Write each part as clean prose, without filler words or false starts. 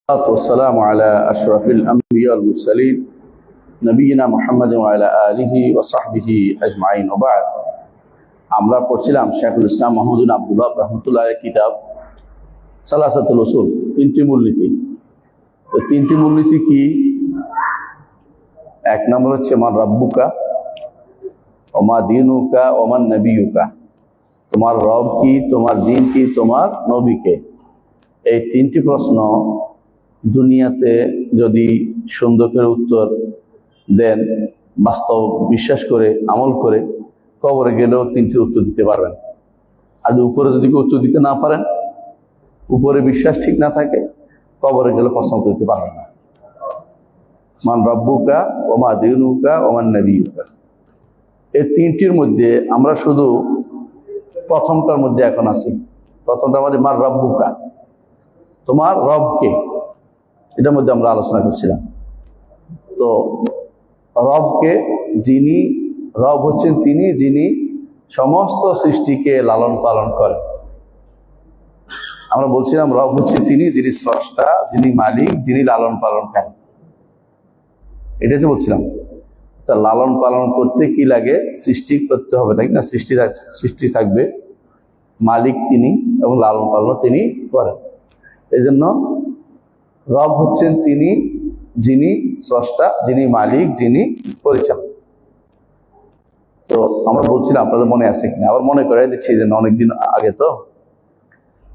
والسلام على أشرف الأنبياء والمرسلين نبينا محمد وعلى آله وصحبه أجمعين وبعد আমরা পড়ছিলাম শেখুল ইসলাম মাহমুদ বিন আব্দুল ওয়াহাব রাহমাতুল্লাহির কিতাব সালাসাতুল উসুল, তিনটি মূলনীতি। তো তিনটি মূলনীতি কি? এক নম্বর হচ্ছে মান রাব্বুকা ওমা দীনুকা ওমান নবিয়ুকা, তোমার রব কি, তোমার দিন কি, তোমার নবীকে। এই তিনটি প্রশ্ন দুনিয়াতে যদি সুন্দর করে উত্তর দেন, বাস্তব বিশ্বাস করে আমল করে, কবরে গেলেও তিনটির উত্তর দিতে পারবেন। আর উপরে যদি উত্তর দিতে না পারেন, উপরে বিশ্বাস ঠিক না থাকে, কবরে গেলে প্রশ্ন দিতে পারবেন না। মান রাব্বুকা ওমা দীনুকা ওমান নবিয়ুকা, এই তিনটির মধ্যে আমরা শুধু প্রথমটার মধ্যে এখন আছি। প্রথমটা আমাদের মান রাব্বুকা, তোমার রবকে, এটার মধ্যে আমরা আলোচনা করছিলাম। তো রবকে, যিনি রব হচ্ছেন তিনি যিনি সমস্ত সৃষ্টিকে লালন পালন করেন। আমরা বলছিলাম রব হচ্ছে তিনি যিনি স্রষ্টা, যিনি মালিক, যিনি লালন পালন করেন। এটাই তো বলছিলাম। তা লালন পালন করতে কি লাগে? সৃষ্টি করতে হবে, তাই না? সৃষ্টি থাকবে, মালিক তিনি এবং লালন পালন তিনি করেন। এই জন্য রব হচ্ছেন তিনি যিনি স্রষ্টা, যিনি মালিক, যিনি পরিচালক। তো আমরা বলছিলাম, আপনাদের মনে আছে কিনা, আবার মনে করাই দিচ্ছি যে অনেকদিন আগে। তো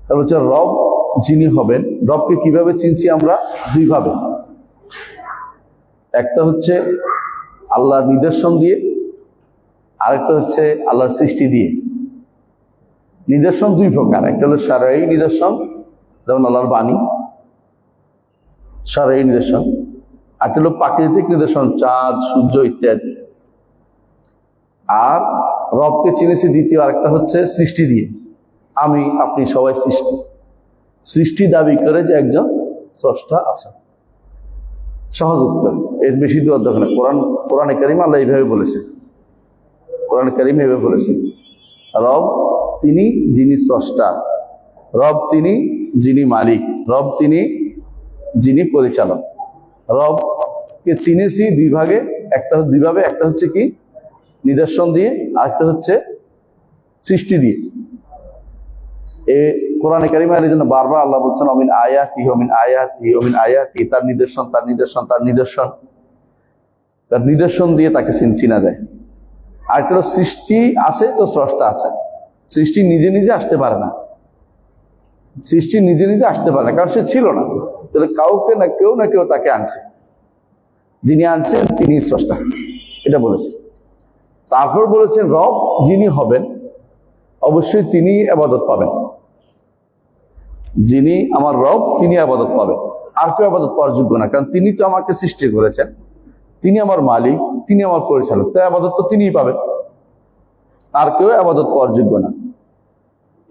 তাহলে হচ্ছে রব যিনি হবেন। রবকে কিভাবে চিনছি আমরা? দুইভাবে। একটা হচ্ছে আল্লাহর নিদর্শন দিয়ে, আরেকটা হচ্ছে আল্লাহর সৃষ্টি দিয়ে। নিদর্শন দুই প্রকার, একটা হলো শারঈ নিদর্শন, যেমন আল্লাহর বাণী, শারঈ নিদর্শন। আর একটা হলো প্রাকৃতিক নিদর্শন, চাঁদ, সূর্য ইত্যাদি। আর রবকে চিনেছি দ্বিতীয় আরেকটা হচ্ছে সৃষ্টি দিয়ে। আমি, আপনি সবাই সৃষ্টি দাবি করে যে একজন স্রষ্টা আছে। সহজ উত্তর, এর বেশি দেওয়ার দরকার নেই। কোরআনে কারিম আল্লাহ এইভাবে বলেছেন, কোরআনে কারিম এইভাবে বলেছেন, রব তিনি যিনি স্রষ্টা, রব তিনি যিনি মালিক, রব তিনি যিনি পরিচালক। রবকে চিনেছি দুইভাবে, একটা হচ্ছে কি নিদর্শন দিয়ে, আরেকটা হচ্ছে সৃষ্টি দিয়ে। কোরআনে কারিমে এর জন্য বারবার আল্লাহ বলছেন অমিন আয়াতি অমিন আয়াতি অমিন আয়াতি, তার নিদর্শন, তার নিদর্শন, তার নিদর্শন। তার নিদর্শন দিয়ে তাকে চিনা যায়। আরেকটা হলো সৃষ্টি আছে তো স্রষ্টা আছে। সৃষ্টি নিজে নিজে আসতে পারে না, সৃষ্টি নিজে নিজে আসতে পারে না, কারণ সে ছিল না। তাহলে কাউকে না কেউ তাকে আনছে, যিনি আনছেন তিনি স্রষ্টা, এটা বলেছেন। তারপর বলেছেন রব যিনি হবেন অবশ্যই তিনি ইবাদত পাবেন। যিনি আমার রব তিনি ইবাদত পাবেন, আর কেউ ইবাদত পাওয়ার যোগ্য না, কারণ তিনি তো আমাকে সৃষ্টি করেছেন, তিনি আমার মালিক, তিনি আমার পরিচালক, তাই ইবাদত তো তিনিই পাবেন, আর কেউ ইবাদত পাওয়ার যোগ্য না।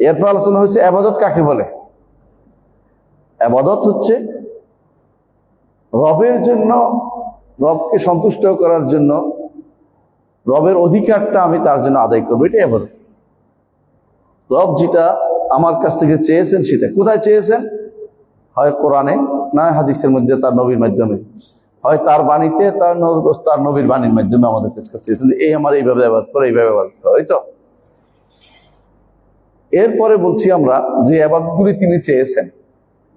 এরপর আলোচনা হয়েছে ইবাদত কাকে বলে। ইবাদত হচ্ছে রবের জন্য, রবকে সন্তুষ্ট করার জন্য, রবের অধিকারটা আমি তার জন্য আদায় করবো, এটা ইবাদত। রব যেটা আমার কাছ থেকে চেয়েছেন, সেটা কোথায় চেয়েছেন? হয় কোরআনে, না হাদিসের মধ্যে, তার নবীর মাধ্যমে, হয় তার বাণীতে, তার নবীর বাণীর মাধ্যমে আমাদের কাছে চেয়েছেন এই আমার এইভাবে ইবাদত করো, এইভাবে ইবাদত করো, এই তো। এরপরে বলছি আমরা যে ইবাদতগুলি তিনি চেয়েছেন,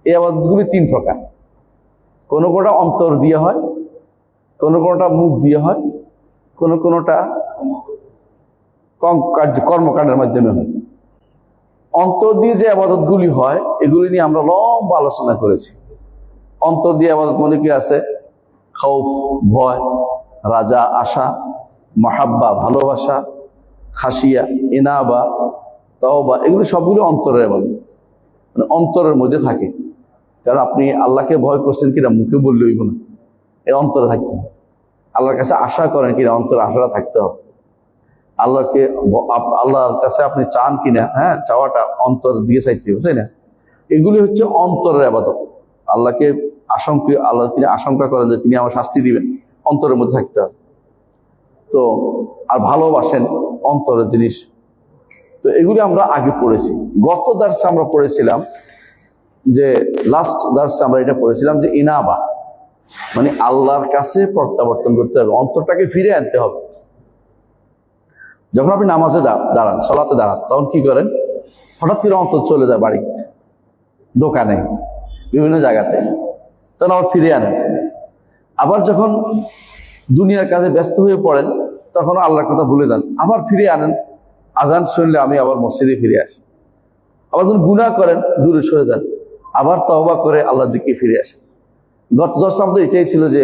এই ইবাদতগুলি তিন প্রকার। কোনটা অন্তর দিয়ে হয়, কোনটা মুখ দিয়ে হয়, কোনটা কর্মকাণ্ডের মাধ্যমে হয়। অন্তর দিয়ে যে ইবাদতগুলি হয় এগুলি নিয়ে আমরা লম্বা আলোচনা করেছি। অন্তর দিয়ে ইবাদত মনে কি আছে? খাউফ ভয়, রাজা আশা, মাহাব্বা ভালোবাসা, খাসিয়া ইনাবা, তাওবা, এগুলি সবগুলি অন্তরের ইবাদত, মানে অন্তরের মধ্যে থাকে। কারণ আপনি আল্লাহকে ভয় করছেন কিনা মুখে বললে হইব না, এই অন্তরে থাকতে হবে। আল্লাহর কাছে আশা করেন কিনা, অন্তরে আশাটা থাকতে হবে। আল্লাহর কাছে আপনি চান কিনা, হ্যাঁ, চাওয়াটা অন্তর দিয়ে চাইতে হবে, তাই না? এগুলি হচ্ছে অন্তরের ইবাদত। আল্লাহকে আশঙ্কা করেন যে তিনি আমার শাস্তি দিবেন, অন্তরের মধ্যে থাকতে হবে। তো আর ভালোবাসেন, অন্তরের জিনিস। তো এগুলি আমরা আগে পড়েছি। গত দার্সে আমরা পড়েছিলাম যে লাস্ট দার্সে আমরা এটা পড়েছিলাম যে ইনাবা মানে আল্লাহর কাছে প্রত্যাবর্তন করতে হবে, অন্তরটাকে ফিরে আনতে হবে। যখন আপনি নামাজে দাঁড়ান, সলাতে দাঁড়ান, তখন কি করেন? হঠাৎ করে অন্তর চলে যায় বাড়িতে, দোকানে, বিভিন্ন জায়গাতে, তখন আবার ফিরে আনেন। আবার যখন দুনিয়ার কাজে ব্যস্ত হয়ে পড়েন, তখন আল্লাহর কথা ভুলে যান, আবার ফিরে আনেন। আজান শুনলে আমি আবার মসজিদে ফিরে আসি। আবার যখন গুনাহ করেন, দূরে সরে যান, আবার তওবা করে আল্লাহর দিকে ফিরে আসেন। গত দর্শে আমাদের এটাই ছিল যে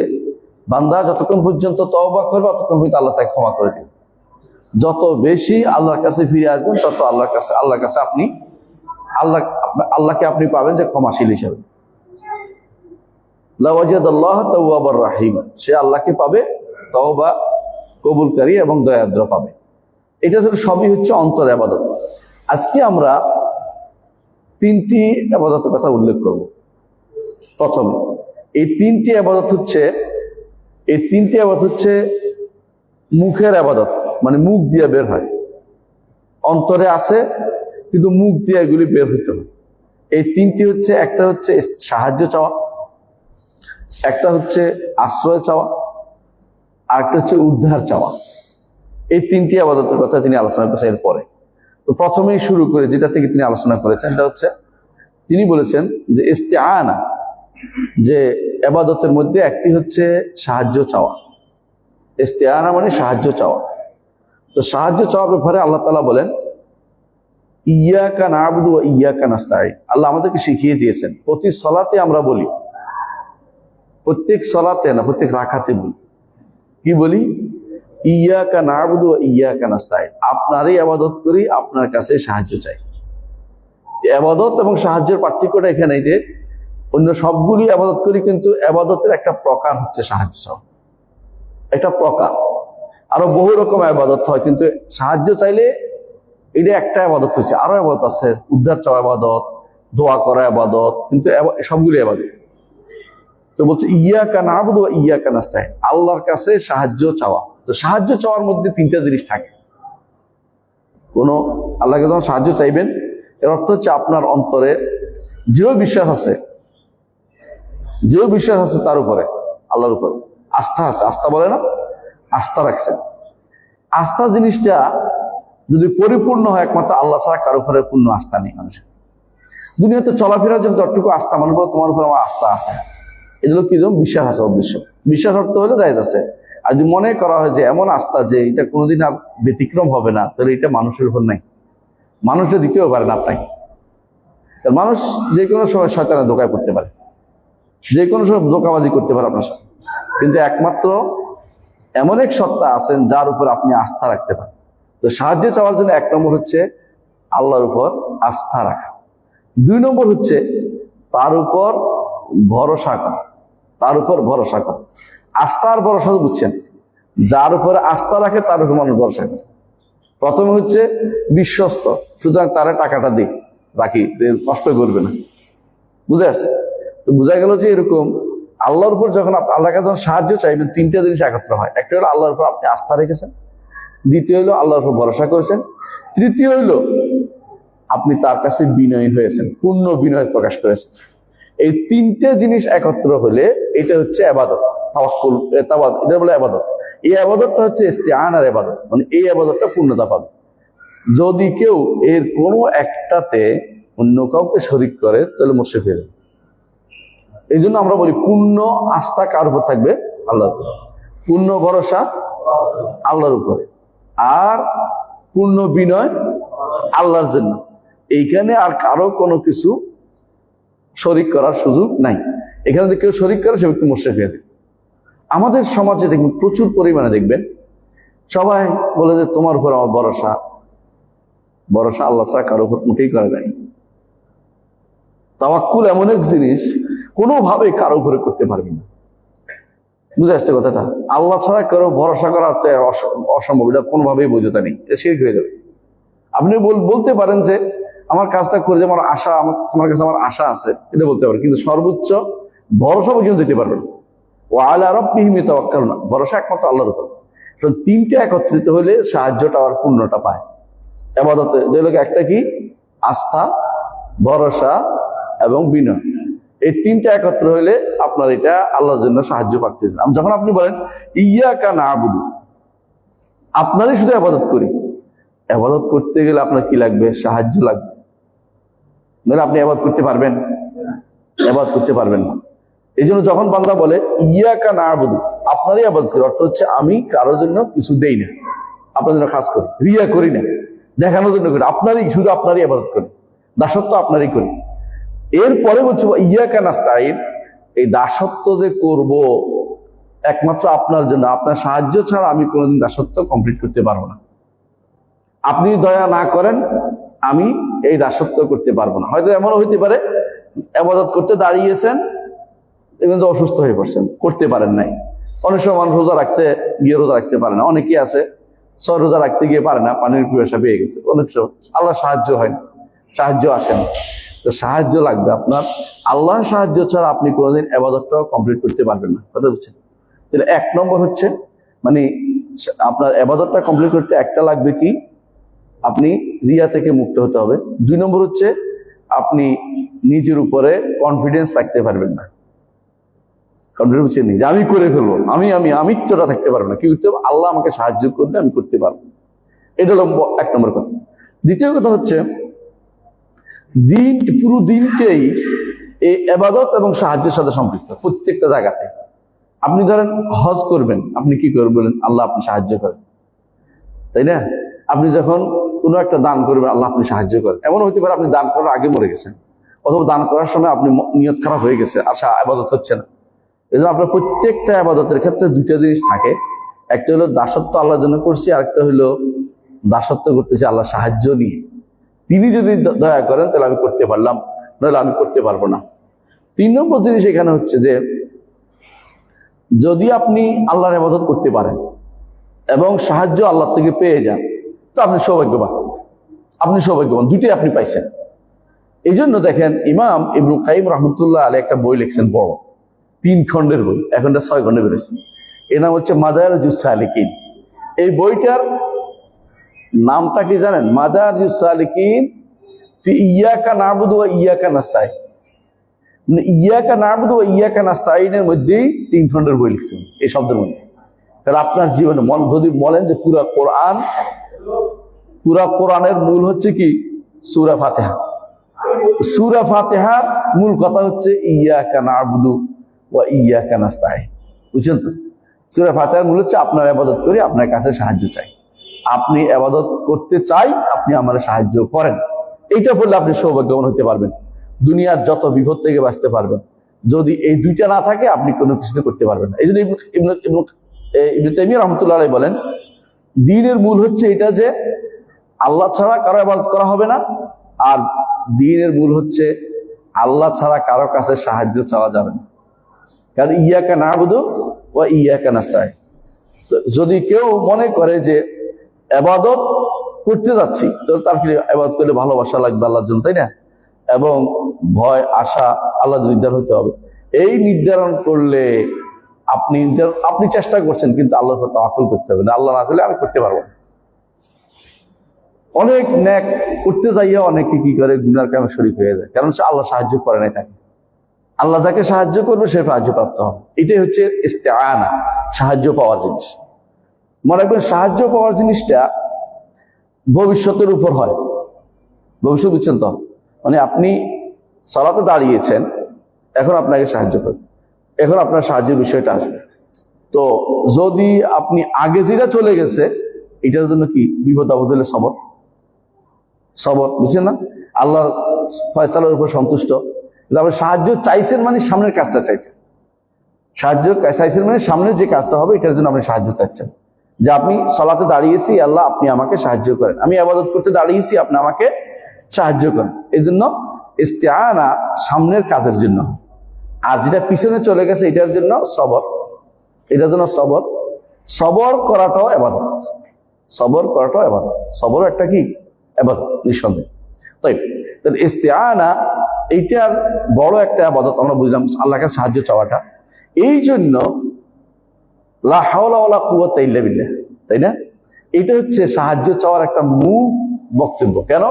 বান্দা যতক্ষণ পর্যন্ত তওবা করবে ততক্ষণ পর্যন্ত আল্লাহ তাকে ক্ষমা করে দিবেন। যত বেশি আল্লাহর কাছে ফিরে আসবেন তত আল্লাহর কাছে আপনি আল্লাহকে আপনি পাবেন যে ক্ষমাশীল হিসেবে। লাওয়াজাদাল্লাহ তাওয়াবার রাহিম, সে আল্লাহকে পাবে তওবা কবুলকারী এবং দয়াদ্র পাবে। এটা সবই হচ্ছে অন্তর ইবাদত। আজকে আমরা তিনটি ইবাদতের কথা উল্লেখ করব। প্রথমে এই তিনটি ইবাদত হচ্ছে মুখের ইবাদত, মানে মুখ দিয়ে বের হয়, অন্তরে আছে কিন্তু মুখ দিয়ে এগুলি বের হতে হয়। এই তিনটি হচ্ছে, একটা হচ্ছে সাহায্য চাওয়া, একটা হচ্ছে আশ্রয় চাওয়া, আর একটা হচ্ছে উদ্ধার চাওয়া। এই তিনটি ইবাদতের কথা তিনি আলোচনা করেছেন এরপরে। তো প্রথমেই শুরু করে যেটা থেকে তিনি আলোচনা করেছেন সেটা হচ্ছে, তিনি বলেছেন যে ইস্তিআনা, যে ইবাদতের মধ্যে একটি হচ্ছে সাহায্য চাওয়া। ইস্তিআনা মানে সাহায্য চাওয়া। তো সাহায্য চাওয়ার ব্যাপারে আল্লাহ তাআলা বলেন ইয়াকা না'বুদু ওয়া ইয়াকা নাস্তাঈন। আল্লাহ আমাদেরকে শিখিয়ে দিয়েছেন, প্রতি সালাতে আমরা বলি, প্রত্যেক সালাতে না, প্রত্যেক রাকাতে বলি, কি বলি? ইয়াকা না'বুদু ওয়া ইয়াকা নাস্তাঈন, আপনারই ইবাদত করি, আপনার কাছে সাহায্য চাই। ইবাদত এবং সাহায্যের পার্থক্যটা এখানে যে অন্য সবগুলি ইবাদত করি, কিন্তু ইবাদতের একটা প্রকার হচ্ছে সাহায্য চাওয়া, একটা প্রকার। আরো বহু রকম ইবাদত হয়, কিন্তু সাহায্য চাইলে এটা একটা ইবাদত হয়েছে। আরো ইবাদত আছে, উদ্ধার চাওয়া ইবাদত, দোয়া করা ইবাদত, কিন্তু সবগুলি ইবাদত। তো বলছে ইয়াকা না'বুদু ওয়া ইয়াকা নাস্তাঈন, আল্লাহর কাছে সাহায্য চাওয়া। তো সাহায্য চাওয়ার মধ্যে তিনটা জিনিস থাকে। আল্লাহকে যখন সাহায্য চাইবেন, এর অর্থ হচ্ছে আপনার অন্তরে যে বিশ্বাস আছে তার উপরে, আল্লাহর উপরে আস্থা আছে। আস্থা বলে না, আস্থা রাখছেন। আস্থা জিনিসটা যদি পরিপূর্ণ হয়, একমাত্র আল্লাহ ছাড়া কারো উপরে পূর্ণ আস্থা নেই মানুষের। দুনিয়াতে চলাফেরার জন্য যতটুকু আস্থা, মানুষ বলে তোমার উপর আমার আস্থা আছে, এগুলো কি বিশ্বাস আছে, উদ্দেশ্য। বিশ্বাস অর্থ হলে জায়েজ আছে। আর যদি মনে করা হয় যে এমন আস্থা যে এটা কোনোদিন আর ব্যতিক্রম হবে না, তাহলে এটা মানুষের উপর নাই, মানুষে দিতেও পারে না আপনাকে। মানুষ যে কোনো সময় শয়তানের ধোঁকায় পড়তে পারে, যে কোনো সময় ধোঁকাবাজি করতে পারে আপনার সাথে, কিন্তু একমাত্র এমন এক সত্তা আছেন যার উপর আপনি আস্থা রাখতে পারেন। তো সাহায্য চাওয়ার জন্য এক নম্বর হচ্ছে আল্লাহর উপর আস্থা রাখা, দুই নম্বর হচ্ছে তার উপর ভরসা করা, তার উপর ভরসা করা। আস্থা আর ভরসা বুঝছেন, যার উপরে আস্থা রাখে তার উপর মানুষ ভরসা করে। প্রথমে হচ্ছে বিশ্বস্ত, সুতরাং তারা টাকাটা রাখি, নষ্ট করবে না, বুঝে আসছে? তো বোঝা গেল যে এরকম আল্লাহর উপর যখন আল্লাহকে যখন সাহায্য চাইবেন, তিনটা জিনিস একত্র হয়। একটা হলো আল্লাহর উপর আপনি আস্থা রেখেছেন, দ্বিতীয় হলো আল্লাহর উপর ভরসা করেছেন, তৃতীয় হলো আপনি তার কাছে বিনয়ী হয়েছেন, পূর্ণ বিনয় প্রকাশ করেছেন। এই তিনটে জিনিস একত্র হলে এটা হচ্ছে ইবাদত, তাওয়াক্কুল, এটা বলে ইবাদত। এই ইবাদতটা হচ্ছে ইস্তিআনার ইবাদত, মানে এই ইবাদতটা পূর্ণতা পাবে। যদি কেউ এর কোনো একটাতে অন্য কাউকে শরীক করে, তাহলে মুশরিক হয়ে যাবে। এই জন্য আমরা বলি পূর্ণ আস্থা কার উপর থাকবে? আল্লাহর উপর। পূর্ণ ভরসা আল্লাহর উপরে, আর পূর্ণ বিনয় আল্লাহর জন্য। এইখানে আর কারো কোনো কিছু শরীক করার সুযোগ নাই। এখানে যদি কেউ শরীক করে, সে ব্যক্তি মুশরিক হয়ে যাবে। আমাদের সমাজে দেখবেন, প্রচুর পরিমাণে দেখবেন সবাই বলে যে তোমার উপর আমার ভরসা। ভরসা আল্লাহ ছাড়া কারো উপর মোটেই করা যায়। তাওয়াক্কুল এমন এক জিনিস, কোনোভাবে কারো উপরে করতে পারবি না। বুঝে আসছে কথাটা? আল্লাহ ছাড়া কারো ভরসা করা অসম্ভব, এটা কোনোভাবেই বোঝাতে নেই, শিরক হয়ে যাবে। আপনি বলতে পারেন যে আমার কাজটা করে যে আমার আশা, তোমার কাছে আমার আশা আছে, এটা বলতে পারেন, কিন্তু সর্বোচ্চ ভরসা পর্যন্ত দিতে পারবেন। ওয়া আলা রাব্বিহিম ইয়াতাওয়াক্কালুন, ভরসা একমাত্র আল্লাহর উপর। তিনটে একত্রিত হলে সাহায্যটা আর পূর্ণটা পায় ইবাদতে। যেগুলোকে একটা কি? আস্থা, ভরসা, এবং বিনয়, এই তিনটা একত্র হইলে আপনার এটা আল্লাহর জন্য সাহায্য পাচ্ছেন। যখন আপনি বলেন ইয়াকা না'বুদু, আপনারই শুধু ইবাদত করি, ইবাদত করতে গেলে আপনার কি লাগবে? সাহায্য লাগবে। নাহলে আপনি ইবাদত করতে পারবেন? ইবাদত করতে পারবেন না। এই জন্য যখন বান্দা বলে ইয়াকা না'বুদু, আপনারই ইবাদত করি, অর্থ হচ্ছে আমি কারোর জন্য কিছু দেই না, আপনার জন্য খাস করি, রিয়া করি না, দেখানোর জন্য করি, আপনারই শুধু আপনারই ইবাদত করি, দাসত্ব আপনারই করি। এরপরে বলছে ইয়াকা নাস্তাইন, এই দাসত্ব যে করব একমাত্র আপনার জন্য, আপনার সাহায্য ছাড়া আমি কোনোদিন দাসত্ব কমপ্লিট করতে পারবো না। আপনি দয়া না করেন আমি এই দাসত্ব করতে পারবো না। হয়তো এমনও হইতে পারে ইবাদত করতে দাঁড়িয়েছেন কিন্তু অসুস্থ হয়ে পড়ছেন, করতে পারেন নাই। অনেক সময় মানুষ রোজা রাখতে গিয়ে রোজা রাখতে পারে না, অনেকেই আছে 6 রোজা রাখতে গিয়ে পারে না, পানির পিপাসা পেয়ে গেছে, অনেক সময় আল্লাহ সাহায্য হয় না, সাহায্য আসে না। তো সাহায্য লাগবে আপনার, আল্লাহর সাহায্য ছাড়া আপনি কোনোদিন ইবাদতটাও কমপ্লিট করতে পারবেন না। কথা বুঝছেন? তাহলে 1 নম্বর হচ্ছে মানে আপনার ইবাদতটা কমপ্লিট করতে একটা লাগবে কি, আপনি রিয়া থেকে মুক্ত হতে হবে। 2 নম্বর হচ্ছে আপনি নিজের উপরে কনফিডেন্স রাখতে পারবেন না। কনফিডেন্স হচ্ছে যে আমি করে ফেলবো, আমিত্বটা থাকতে পারবো না। কি করতে হবে? আল্লাহ আমাকে সাহায্য করলে আমি করতে পারবো। এটা হলো 1 নম্বর কথা। দ্বিতীয় কথা হচ্ছে পুরো দিনটাই এই ইবাদত এবং সাহায্যের সাথে সম্পৃক্ত, প্রত্যেকটা জায়গাতে। আপনি ধরেন হজ করবেন, আপনি কি করবেন বলেন? আল্লাহ আপনি সাহায্য করেন, তাই না? আপনি যখন কোনো একটা দান করবেন, আল্লাহ আপনি সাহায্য করেন। এমন হতে পারে আপনি দান করার আগে মরে গেছেন, অথবা দান করার সময় আপনি নিয়ত খারাপ হয়ে গেছে, আর ইবাদত হচ্ছে না। এই জন্য আপনার প্রত্যেকটা ইবাদতের ক্ষেত্রে 2টা জিনিস থাকে, একটা হলো দাসত্ব আল্লাহর জন্য করছি, আরেকটা হলো দাসত্ব করতেছি আল্লাহ সাহায্য নিয়ে। তিনি যদি দয়া করেন তাহলে আমি করতে পারলাম, নাহলে আমি করতে পারবো না। 3 নম্বর জিনিস এখানে হচ্ছে যে যদি আপনি আল্লাহর ইবাদত করতে পারেন এবং সাহায্য আল্লাহ থেকে পেয়ে যান, তো আপনি সৌভাগ্যবান, দুটোই আপনি পাইছেন। এই জন্য দেখেন ইমাম ইবনে কাইয়িম রাহমাতুল্লাহ আলাইহি একটা বই লিখছেন, বড় 3 খণ্ডের বই, এখন 6 খণ্ডে বেরিয়েছে। এর নাম হচ্ছে মাদারিজুস সালিকিন। এই বইটার নামটা কি জানেন? মাদারিজুস সালিকিন ফি ইয়াকা না'বুদু ওয়া ইয়াকা নাস্তাইন। মানে ইয়াকা না'বুদু ওয়া ইয়াকা নাস্তাইনের মধ্যেই 3 খণ্ডের বই লিখছেন এই শব্দের মধ্যে। তাহলে আপনার জীবনে যদি বলেন যে পুরা কোরআনের মূল হচ্ছে কি? সূরা ফাতিহা। সূরা ফাতিহার মূল কথা হচ্ছে ইয়াকা না'বুদু ওয়া ইয়াকা নাস্তাইন। বুঝছেন তো? সূরা ফাতিহার মূল হচ্ছে আপনার ইবাদত করি, আপনার কাছে সাহায্য চাই, আপনি ইবাদত করতে চাই, আপনি আমার সাহায্য করেন। এইটা বললে আপনি সৌভাগ্যবান হতে পারবেন, দুনিয়ার যত বিপদ থেকে বাঁচতে পারবেন। যদি এই 2টা না থাকে আপনি কোনো কিছুতে করতে পারবেন না। এই জন্য ইবনে তাইমিয়া রাহমাতুল্লাহ আলাইহি বলেন দ্বীনের মূল হচ্ছে এটা যে আল্লাহ ছাড়া কারো ইবাদত করা হবে না, আর দ্বীনের মূল হচ্ছে আল্লাহ ছাড়া কারো কাছে সাহায্য চাওয়া যাবে না। কারণ ইয়াকা না'বুদু ওয়া ইয়াকা নাস্তাইন। যদি কেউ মনে করে যে ইবাদত করতে যাচ্ছি, তো তার কি ইবাদত করলে ভালোবাসা লাগবে আল্লাহর জন্য, তাই না? এবং ভয় আশা আল্লাহ নির্ধারণ হতে হবে। এই নির্ধারণ করলে আপনি চেষ্টা করছেন, কিন্তু আল্লাহর উপর তাওয়াক্কুল করতে হবে না। আল্লাহ না করলে আমি করতে পারবো না। অনেক নেক করতে যাইয়া অনেকে কি করে গুনার কামে শরীক হয়ে যায়, কারণ সে আল্লাহ সাহায্য করে নাই তাকে। আল্লাহ যাকে সাহায্য করবে সে সাহায্য প্রাপ্ত হবে। এটাই হচ্ছে ইস্তেআনা, সাহায্য পাওয়ার জিনিস। মনে রাখবেন সাহায্য পাওয়ার জিনিসটা ভবিষ্যতের উপর হয়। ভবিষ্যৎ বুঝছেন তো? মানে আপনি সালাতে দাঁড়িয়েছেন, এখন আপনাকে সাহায্য করবে, এখন আপনার সাহায্যের বিষয়টা আসবে। তো যদি আপনি আগে যেটা চলে গেছে, এটার জন্য কি বিপদ আপদ হলে সবর, বুঝছেন না? আল্লাহর ফয়সালার উপর সন্তুষ্ট। আপনি সাহায্য চাইছেন মানে সামনের কাজটা চাইছেন, সাহায্য চাইছেন মানে সামনের যে কাজটা হবে এটার জন্য আপনি সাহায্য চাচ্ছেন। যে আপনি সালাতে দাঁড়িয়েছি, আল্লাহ আপনি আমাকে সাহায্য করেন, আমি ইবাদত করতে দাঁড়িয়েছি, আপনি আমাকে সাহায্য করেন। এই জন্য ইস্তেআনা সামনের কাজের জন্য, আর যেটা পিছনে চলে গেছে এটার জন্য সবর। সবর করাটাও ইবাদত, সবর একটা কি ইবাদত নিঃসন্দেহে। তাই ইস্তেআনা এইটার বড় একটা ইবাদত আমরা বুঝলাম, আল্লাহর কাছে সাহায্য চাওয়াটা। এই জন্য লা হাওলা ওয়ালা কুওয়াতা ইল্লা বিল্লাহ, তাই না? এটা হচ্ছে সাহায্য চাওয়ার একটা মূল বক্তব্য। কেন?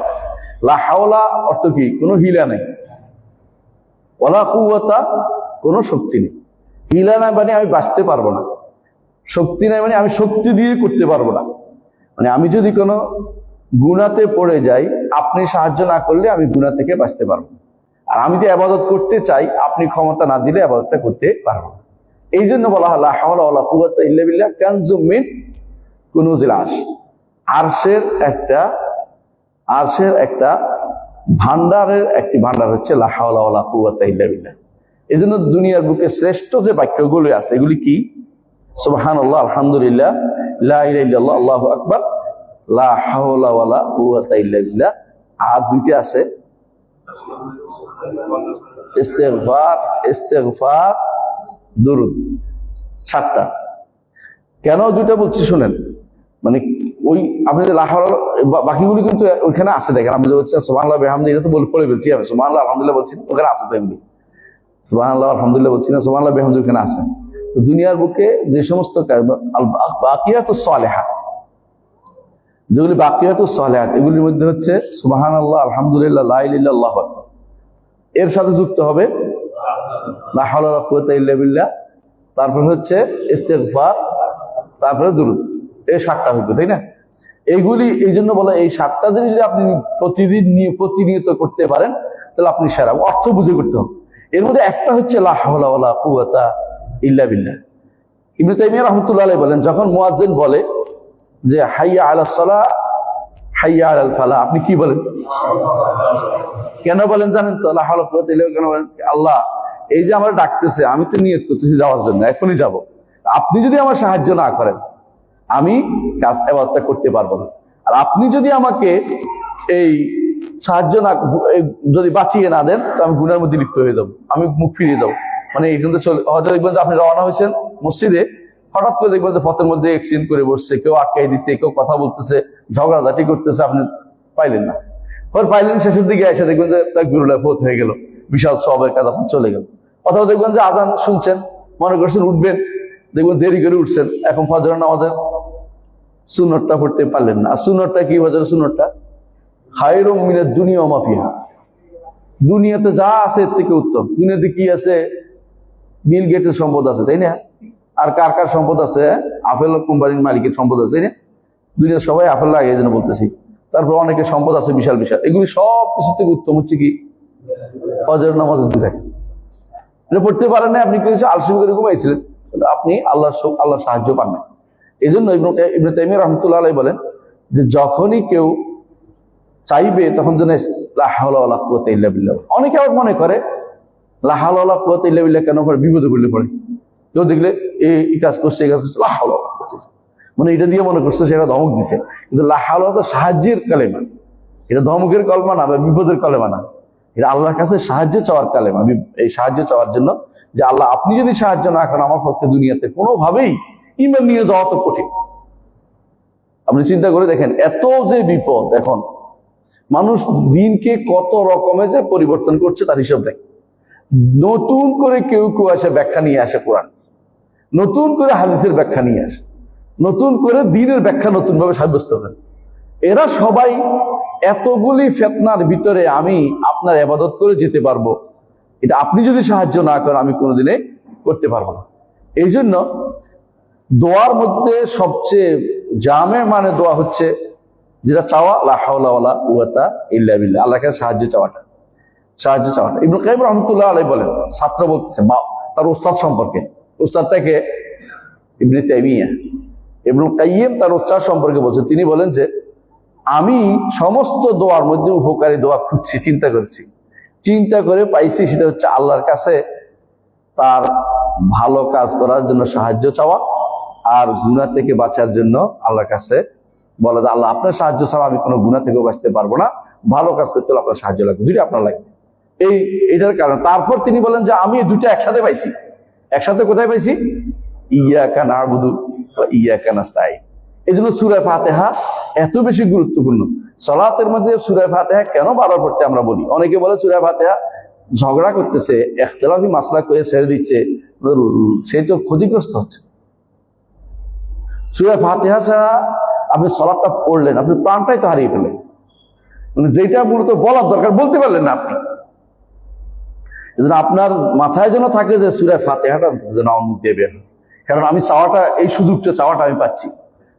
লা হাওলা অর্থ কি? কোনো হিলা নাই, ওয়ালা কুওয়াতা, কোনো শক্তি নেই। হিলা নাই মানে আমি বাঁচতে পারবো না, শক্তি নাই মানে আমি শক্তি দিয়ে করতে পারবো না। মানে আমি যদি কোনো গুনাতে পড়ে যাই, আপনি সাহায্য না করলে আমি গুনাহ থেকে বাঁচতে পারবো না। আর আমি যে ইবাদত করতে চাই, আপনি ক্ষমতা না দিলে ইবাদতটা করতে পারবো না। এই জন্য বলা হয় লা হাওলা ওয়ালা কুওয়াতা ইল্লা বিল্লাহ কানজুম মিন কুনুজিল আরশ। আরশের একটা ভান্ডারের একটি ভান্ডার হচ্ছে লা হাওলা ওয়ালা কুওয়াতা ইল্লা বিল্লাহ। এই জন্য দুনিয়ার বুকে শ্রেষ্ঠ যে বাক্যগুলো আছে এগুলি কি? সুবহানাল্লাহ, আলহামদুলিল্লাহ, লা ইলাহা ইল্লাল্লাহ, আল্লাহু আকবার, লা হাওলা ওয়ালা কুওয়াতা ইল্লা বিল্লাহ। আর দুইটা আছে ইস্তেগফার, দুরুদ, 7টা। কেন দুইটা বলছি শুনেন। মানে ওই আপনি যে লা হাওলা, বাকিগুলি কিন্তু ওইখানে আছে। দেখেন আমি যে বলছি সুবহানাল্লাহ বিহামদিহি, এটা তো পড়ে বলছি আমি সুবহানাল্লাহ আলহামদুলিল্লাহ বলছি, ওখানে আছে তো এগুলি। সুবহানাল্লাহ আলহামদুলিল্লাহ বলছি না, সুবহানাল্লাহ বিহামদিহি ওখানে আছে। তো দুনিয়ার বুকে যে সমস্ত বাকিয়াতুস সালিহাত, যেগুলি বাকিয়াতুস সালিহাত, এগুলির মধ্যে হচ্ছে সুবহানাল্লাহ, আলহামদুলিল্লাহ, লা ইলাহা ইল্লাল্লাহ, এর সাথে যুক্ত হবে লা হাওলা ওয়ালা কুওয়াতা ইল্লা বিল্লাহ, তারপর হচ্ছে ইস্তেগফার, তারপরে দুরূদ। এই 7টা হইবে, তাই না? এইগুলি এই জন্য বলা, এই 7টা জিনিস যদি আপনি প্রতিনিয়ত করতে পারেন তাহলে আপনি সেরা। অর্থ বুঝে করতে হবে। এর মধ্যে একটা হচ্ছে লা হাওলা ওয়ালা কুওয়াতা ইল্লা বিল্লাহ। ইবনে তাইমিয়া রাহমাতুল্লাহ আলাইহি বলেন, যখন মুয়াজ্জিন বলে যে হাইয়া আলাস সালাহ, হাইয়া আলাল ফালাহ, আপনি কি বলেন? কেন বলেন জানেন তো? লা হাওলা ওয়ালা কুওয়াতা ইল্লা বিল্লাহ কেন বলেন? আল্লাহ এই যে আমার ডাকতেছে, আমি তো নিয়ত করতেছি যাওয়ার জন্য, এখনই যাব। আপনি যদি আমার সাহায্য না করেন আমি কাজ ইবাদতটা করতে পারবো না। আর আপনি যদি আমাকে এই সাহায্য না, যদি বাঁচিয়ে না দেন, তো আমি গুনার মধ্যে লিপ্ত হয়ে যাবো, আমি মুখ ফিরিয়ে যাবো। মানে এখান থেকে হয়তো দেখবেন যে আপনি রওনা হয়েছেন মসজিদে, হঠাৎ করে দেখবেন যে পথের মধ্যে অ্যাক্সিডেন্ট করে বসছে, কেউ আটকাই দিচ্ছে, কেউ কথা বলতেছে, ঝগড়াঝাটি করতেছে, আপনি পাইলেন না। পাইলেন শেষের দিকে এসে দেখবেন যে তাকবীরুল্লাহ ফৌত হয়ে গেল, বিশাল সওয়াবের কাজ আপনার চলে গেল। অথবা দেখবেন যে আজান শুনছেন, মনে করছেন উঠবেন, দেখবেন দেরি করে উঠছেন, এখন ফজরের নামাজের সুন্নতটা পড়তে পারলেন না। আর সুন্নতটা কি? ফজরের সুন্নতটা খায়রুম মিনাদ দুনিয়া ওয়া মা ফিহা, দুনিয়াতে যা আছে এর থেকে উত্তম। দুনিয়াতে কি আছে? বিল গেটের সম্পদ আছে, তাই না? আর কার কার সম্পদ আছে? আপেল কোম্পানির মালিকের সম্পদ আছে, তাই না? দুনিয়া সবাই আপেল লাগে, এই জন্য বলতেছি। তারপর অনেকের সম্পদ আছে বিশাল বিশাল। এগুলি সব কিছু থেকে উত্তম হচ্ছে কি? ফজরের নামাজ পড়তে থাকে। এটা পড়তে পারেন না, আপনি কিছু আলসেমি করে ঘুমাইছিলেন, আপনি আল্লাহ সাহায্য পান না। এই জন্য ইবনে তাইমিয়া রাহমাতুল্লাহ আলাইহি বলেন যে যখনই কেউ চাইবে তখন যেন লা হাওলা ওয়ালা কুওয়াতা ইল্লা বিল্লাহ। অনেকে আবার মনে করে লা হাওলা ওয়ালা কুওয়াতা ইল্লা বিল্লাহ কেন পড়ে? বিপদে পড়লে পড়ে। কেউ দেখলে এই কাজ করছে, এই কাজ করছে, লা হাওলা ওয়ালা কুওয়াতা, মানে এটা দিয়ে মনে করছে সেটা ধমক দিছে। কিন্তু লা হাওলা তো সাহায্যের কালেমা, এটা ধমকের কলমা না বা বিপদের কলেমা না, এটা আল্লাহর কাছে সাহায্য চাওয়ার কালেমা। এই সাহায্য চাওয়ার জন্য যে আল্লাহ আপনি যদি সাহায্য না করেন আমার পক্ষে দুনিয়াতে কোনোভাবেই ঈমান নিয়ে যাওয়া তো কঠিন। আপনি চিন্তা করে দেখেন, এত যে বিপদ, এখন মানুষ দিনকে কত রকমে যে পরিবর্তন করছে তার হিসাব নেই। নতুন করে কেউ এসে ব্যাখ্যা নিয়ে আসে কোরআন, নতুন করে হাদিসের ব্যাখ্যা নিয়ে আসে, নতুন করে দ্বীনের ব্যাখ্যা নতুন ভাবে সাব্যস্ত করে। এরা সবাই এতগুলি ফিতনার ভিতরে আমি আপনার ইবাদত করে যেতে পারবো, এটা আপনি যদি সাহায্য না করেন আমি কোনোদিনে করতে পারবো না। এই জন্য দোয়ার মধ্যে সবচেয়ে জামে মানে দোয়া হচ্ছে যেটা চাওয়া লা হাওলা ওয়ালা কুওয়াতা ইল্লা বিল্লাহ, আল্লাহর কাছে সাহায্য চাওয়াটা। ইবনে কাইয়িম রাহমাতুল্লাহ আলাইহি বলেন, ছাত্র বলতেছে তার উস্তাদ সম্পর্কে, উস্তাদটাকে ইবনে তাইমিয়া। ইবনে কাইয়িম তার উস্তাদ সম্পর্কে বলছেন, তিনি বলেন যে আমি সমস্ত দোয়ার মধ্যে উপকারী দোয়া খুঁজছি, চিন্তা করে পাইছি সেটা হচ্ছে আল্লাহর কাছে তার ভালো কাজ করার জন্য সাহায্য চাওয়া, আর গুনাহ থেকে বাঁচার জন্য আল্লাহর কাছে বলা যে আল্লাহ আপনার সাহায্য ছাড়া আমি কোনো গুনাহ থেকে বাঁচতে পারবো না, ভালো কাজ করতে হলে আপনার সাহায্য লাগবে, দুইটা আপনার লাগবে। এটার কারণ তারপর তিনি বলেন যে আমি দুইটা একসাথে পাইছি। একসাথে কোথায় পাইছি? ইয়াকা না'বুদু ওয়া ইয়াকা নাস্তাঈন। এই জন্য সূরা ফাতিহা এত বেশি গুরুত্বপূর্ণ। সালাতের মধ্যে সূরা ফাতিহা কেন বারবার পড়তে আমরা বলি? অনেকে বলে সূরা ফাতিহা ঝগড়া করতেছে, ইখতিলাফি মাসলা করে ছেড়ে দিচ্ছে, সেই তো ক্ষতিগ্রস্ত হচ্ছে। সূরা ফাতিহা ছাড়া আপনি সালাতটা পড়লেন, আপনি প্রাণটাই তো হারিয়ে ফেলেন, মানে যেটা মূলত বলার দরকার বলতে পারলেন না আপনি। এজন্য আপনার মাথায় যেন থাকে যে সূরা ফাতিহাটা যেন আমি দেবে, কারণ আমি চাওয়াটা, এই সুযোগটা চাওয়াটা আমি পাচ্ছি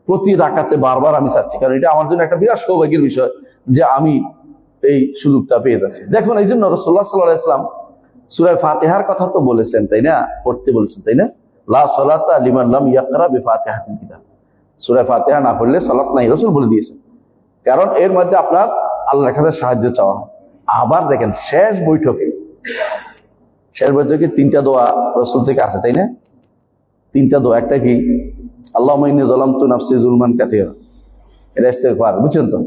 প্রতি রাকাতে বারবার আমি চাচ্ছি, কারণ এটা আমার জন্য একটা বিরাট সৌভাগ্যের বিষয় যে আমি এই সুযোগটা পেয়ে যাচ্ছি। দেখুন এই জন্য রাসূলুল্লাহ সাল্লাল্লাহু আলাইহি ওয়াসাল্লাম সূরা ফাতিহার কথা তো বলেছেন, তাই না? পড়তে বলেছেন, তাই না? লা সালাতা লিমান লাম ইয়াকরা বিফাতিহাতিল কিতাব, সূরা ফাতিহা না পড়লে সালাত নাই, রাসূল বলে দিয়েছেন। কারণ এর মধ্যে আপনার আল্লাহর কাছে সাহায্য চাওয়া। আবার দেখেন শেষ বৈঠকে তিনটা দোয়া রাসূল থেকে আছে, তাই না? তিনটা দোয়া, একটা কি আল্লাহুম্মা ইন্নী যালামতু নাফসি যুলমান কাসীরা, এটা ইস্তেগফার, বুঝছেন তো?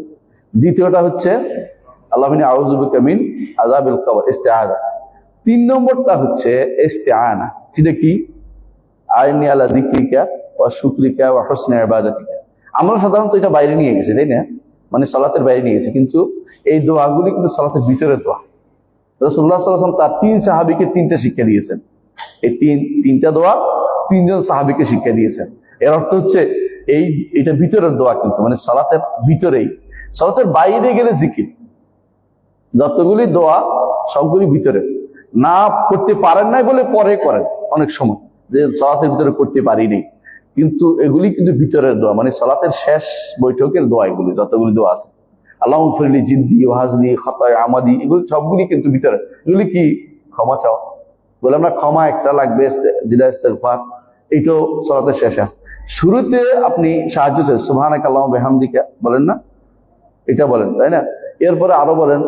দ্বিতীয়টা হচ্ছে আল্লাহুম্মা ইন্নী আউযু বিকা মিন আযাবিল কবর, ইস্তিআযা। 3 নম্বরটা হচ্ছে ইস্তিআনা, সেটা কি আইনি আলা যিকরিকা ওয়া শুকরিকা ওয়া হুসনি ইবাদাতিকা। আমরা সাধারণত এটা বাইরে নিয়ে গেছি, তাই না? মানে সালাতের বাইরে নিয়ে গেছি, কিন্তু এই দোয়াগুলি কিন্তু সালাতের ভিতরের দোয়া। রাসূলুল্লাহ সাল্লাল্লাহু আলাইহি ওয়াসাল্লাম তার 3 সাহাবীকে 3টা শিক্ষা দিয়েছেন। এই তিনটা দোয়া 3 জন সাহাবীকে শিক্ষা দিয়েছেন। এর অর্থ হচ্ছে এটা ভিতরের দোয়া, কিন্তু মানে সালাতের ভিতরেই। সালাতের বাইরে গেলে জিকির, যতগুলি দোয়া সবগুলি ভিতরে। না করতে পারেন নাই বলে পরে করেন অনেক সময়, যে সালাতের ভিতরে করতে পারিনি, কিন্তু এগুলি কিন্তু ভিতরের দোয়া, মানে সালাতের শেষ বৈঠকের দোয়া। এগুলি যতগুলি দোয়া আছে, আল্লাহুম্মা ফিরলি জিদ্দি ওয়া হাজলি খাতায়া আমাদি, এগুলি সবগুলি কিন্তু ভিতরে। এগুলি কি ক্ষমা চাওয়া, বলে আমরা ক্ষমা একটা লাগবে, যেটা ইস্তেগফার, এইটাও সালাতের শেষে আছে। শুরুতে আপনি সাহায্য চাই, সুবহানাকা আল্লাহুম্মা বিহামদিকা বলেন না, এটা বলেন, তাই না? এরপরে আরো বলেন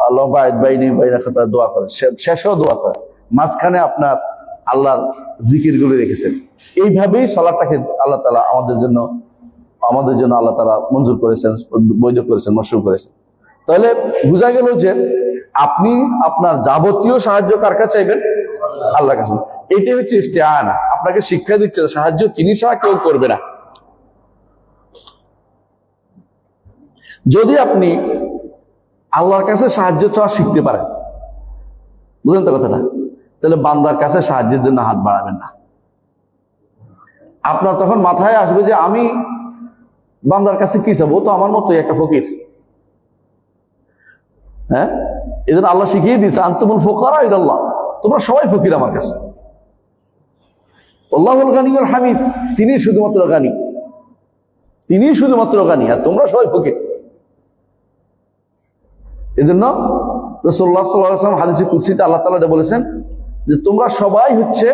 আল্লাহ বা'দ বাইনি বাইনা খাতা, দোয়া করেন, শেষেও দোয়া করেন, মাঝখানে আপনার আল্লাহর জিকিরগুলো রেখেছেন। এইভাবেই সালাতটাকে আল্লাহ তাআলা আমাদের জন্য আল্লাহ তাআলা মঞ্জুর করেছেন, বৈধ করেছেন, মশরুফ করেছেন। তাহলে বোঝা গেল যে আপনি আপনার যাবতীয় সাহায্য কার কাছে চাইবেন? আল্লাহর কাছে। এটাই হচ্ছে ইস্তিআনা। আপনাকে শিক্ষা দিচ্ছে সাহায্য তিনি ছাড়া কেউ করবে না। যদি আপনি আল্লাহর কাছে সাহায্য চাওয়া শিখতে পারেন, বুঝলেন তো কথাটা, তাহলে বান্দার কাছে সাহায্যের জন্য হাত বাড়াবেন না। আপনার তখন মাথায় আসবে যে আমি বান্দার কাছে কি চাবো, তো আমার মতোই একটা ফকির। হ্যাঁ, এই জন্য আল্লাহ শিখিয়ে দিয়েছে আনতুমুল ফুকারা ইলাল্লাহ, তোমরা সবাই ফকির আমার কাছে। আল্লাহুল গানিয়ুল হামিদ, তিনি শুধুমাত্র গানি, আর তোমরা সবাই ফকির। এই জন্য রাসূলুল্লাহ সাল্লাল্লাহু আলাইহি ওয়াসাল্লাম হাদিসে কুদসিতে আল্লাহ তাআলা বলেছেন যে তোমরা সবাই হচ্ছে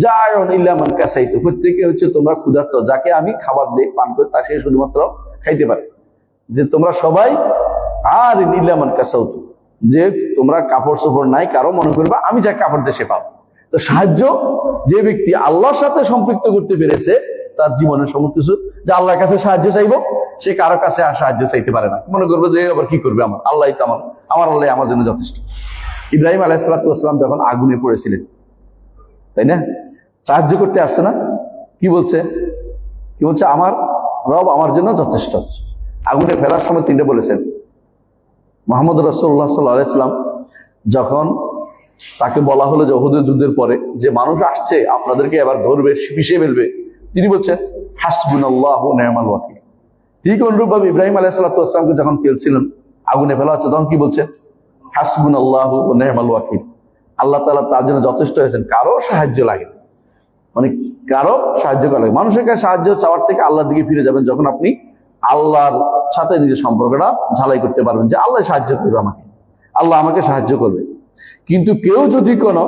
জায়ুন ইল্লা মান কাসাইতু, প্রত্যেকে হচ্ছে তোমরা ক্ষুধার্ত, যাকে আমি খাবার দেই পান করে তা সে শুধুমাত্র খাইতে পারে। যে তোমরা সবাই আর ইল্লা মান কাসাউতু, যে তোমরা কাপড় চোপড় নাই কারো, মনে করবা আমি যা কাপড় দিয়ে সে পাবো। তো সাহায্য যে ব্যক্তি আল্লাহর সাথে সম্পৃক্ত করতে পেরেছে তার জীবনের সমস্ত কিছু, যে আল্লাহর কাছে সাহায্য চাইবো, সে কারো কাছে আর সাহায্য চাইতে পারে না। মনে করবে যে আবার কি করবে, আমার আল্লাহই তো আমার আল্লাহ আমার জন্য যথেষ্ট। ইব্রাহিম আলাইহিস সালাতু ওয়াস সালাম যখন আগুনে পড়েছিলেন, তাই না, সাহায্য করতে আসছে না, কি বলছে আমার রব আমার জন্য যথেষ্ট। আগুনে ফেলার সময় তিনটা বলেছেন। মুহাম্মদ রাসূলুল্লাহ সাল্লাল্লাহু আলাইহি ওয়াসাল্লাম যখন তাকে বলা হলো যে উহুদের যুদ্ধের পরে যে মানুষ আসছে আপনাদেরকে এবার ধরবে, পিষে ফেলবে, তিনি বলছেন হাসবুনাল্লাহু ওয়া নি'মাল ওয়াকিল। ঠিক অনুরূপভাবে ইব্রাহিম আলাইহিস সালাতু ওয়াস সালামকে যখন ফেলছিলেন, আগুনে ফেলা হচ্ছে, তখন কি বলছেন? হাসবুনাল্লাহু ওয়া নি'মাল ওয়াকিল, আল্লাহ তাআলা তার জন্য যথেষ্ট হয়েছেন, কারো সাহায্য লাগে, মানে কারো সাহায্য করা লাগে। মানুষের কাছে সাহায্য চাওয়ার থেকে আল্লাহর দিকে ফিরে যাবেন যখন আপনি আল্লাহর সাথে নিজের সম্পর্কটা ঝালাই করতে পারবেন, যে আল্লাহ সাহায্য করবে আমাকে, আল্লাহ আমাকে সাহায্য করবে। কিন্তু কেউ যদি কোনো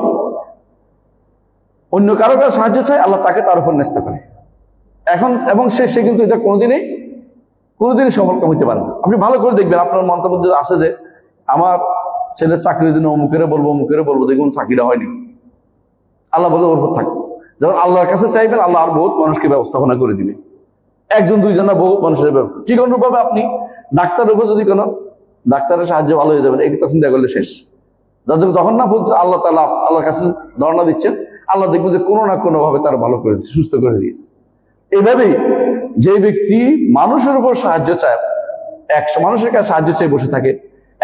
অন্য কারো কাছে সাহায্য চায়, আল্লাহ তাকে তার উপর ন্যস্ত করে এবং সে কিন্তু এটা কোনোদিনই সফল হইতে পারে না। আপনি ভালো করে দেখবেন, আপনার মন্তব্য আছে যে আমার ছেলের চাকরির জন্য অমুকের বলবো, দেখুন চাকরিটা হয়নি, আল্লাহ বলে ওর উপর থাক। যখন আল্লাহর কাছে চাইবেন, আল্লাহ আর বহুত মানুষকে ব্যবস্থাপনা করে দিবে, একজন দুইজন না, বহু মানুষের ব্যবস্থা। ঠিক অনুরূপভাবে আপনি ডাক্তারের উপর যদি কোনো ডাক্তারের সাহায্য ভালো হয়ে যাবেন, এই কথা চিন্তা করলে শেষ। যখন না বলছে আল্লাহ তাআলা আল্লাহর কাছে ধারণা দিচ্ছেন, আল্লাহ দেখবেন যে কোনো না কোনো ভাবে তার ভালো করে দিচ্ছে, সুস্থ করে দিয়েছে। এইভাবেই যে ব্যক্তি মানুষের উপর সাহায্য চায়, মানুষের কাছে সাহায্য চেয়ে বসে থাকে,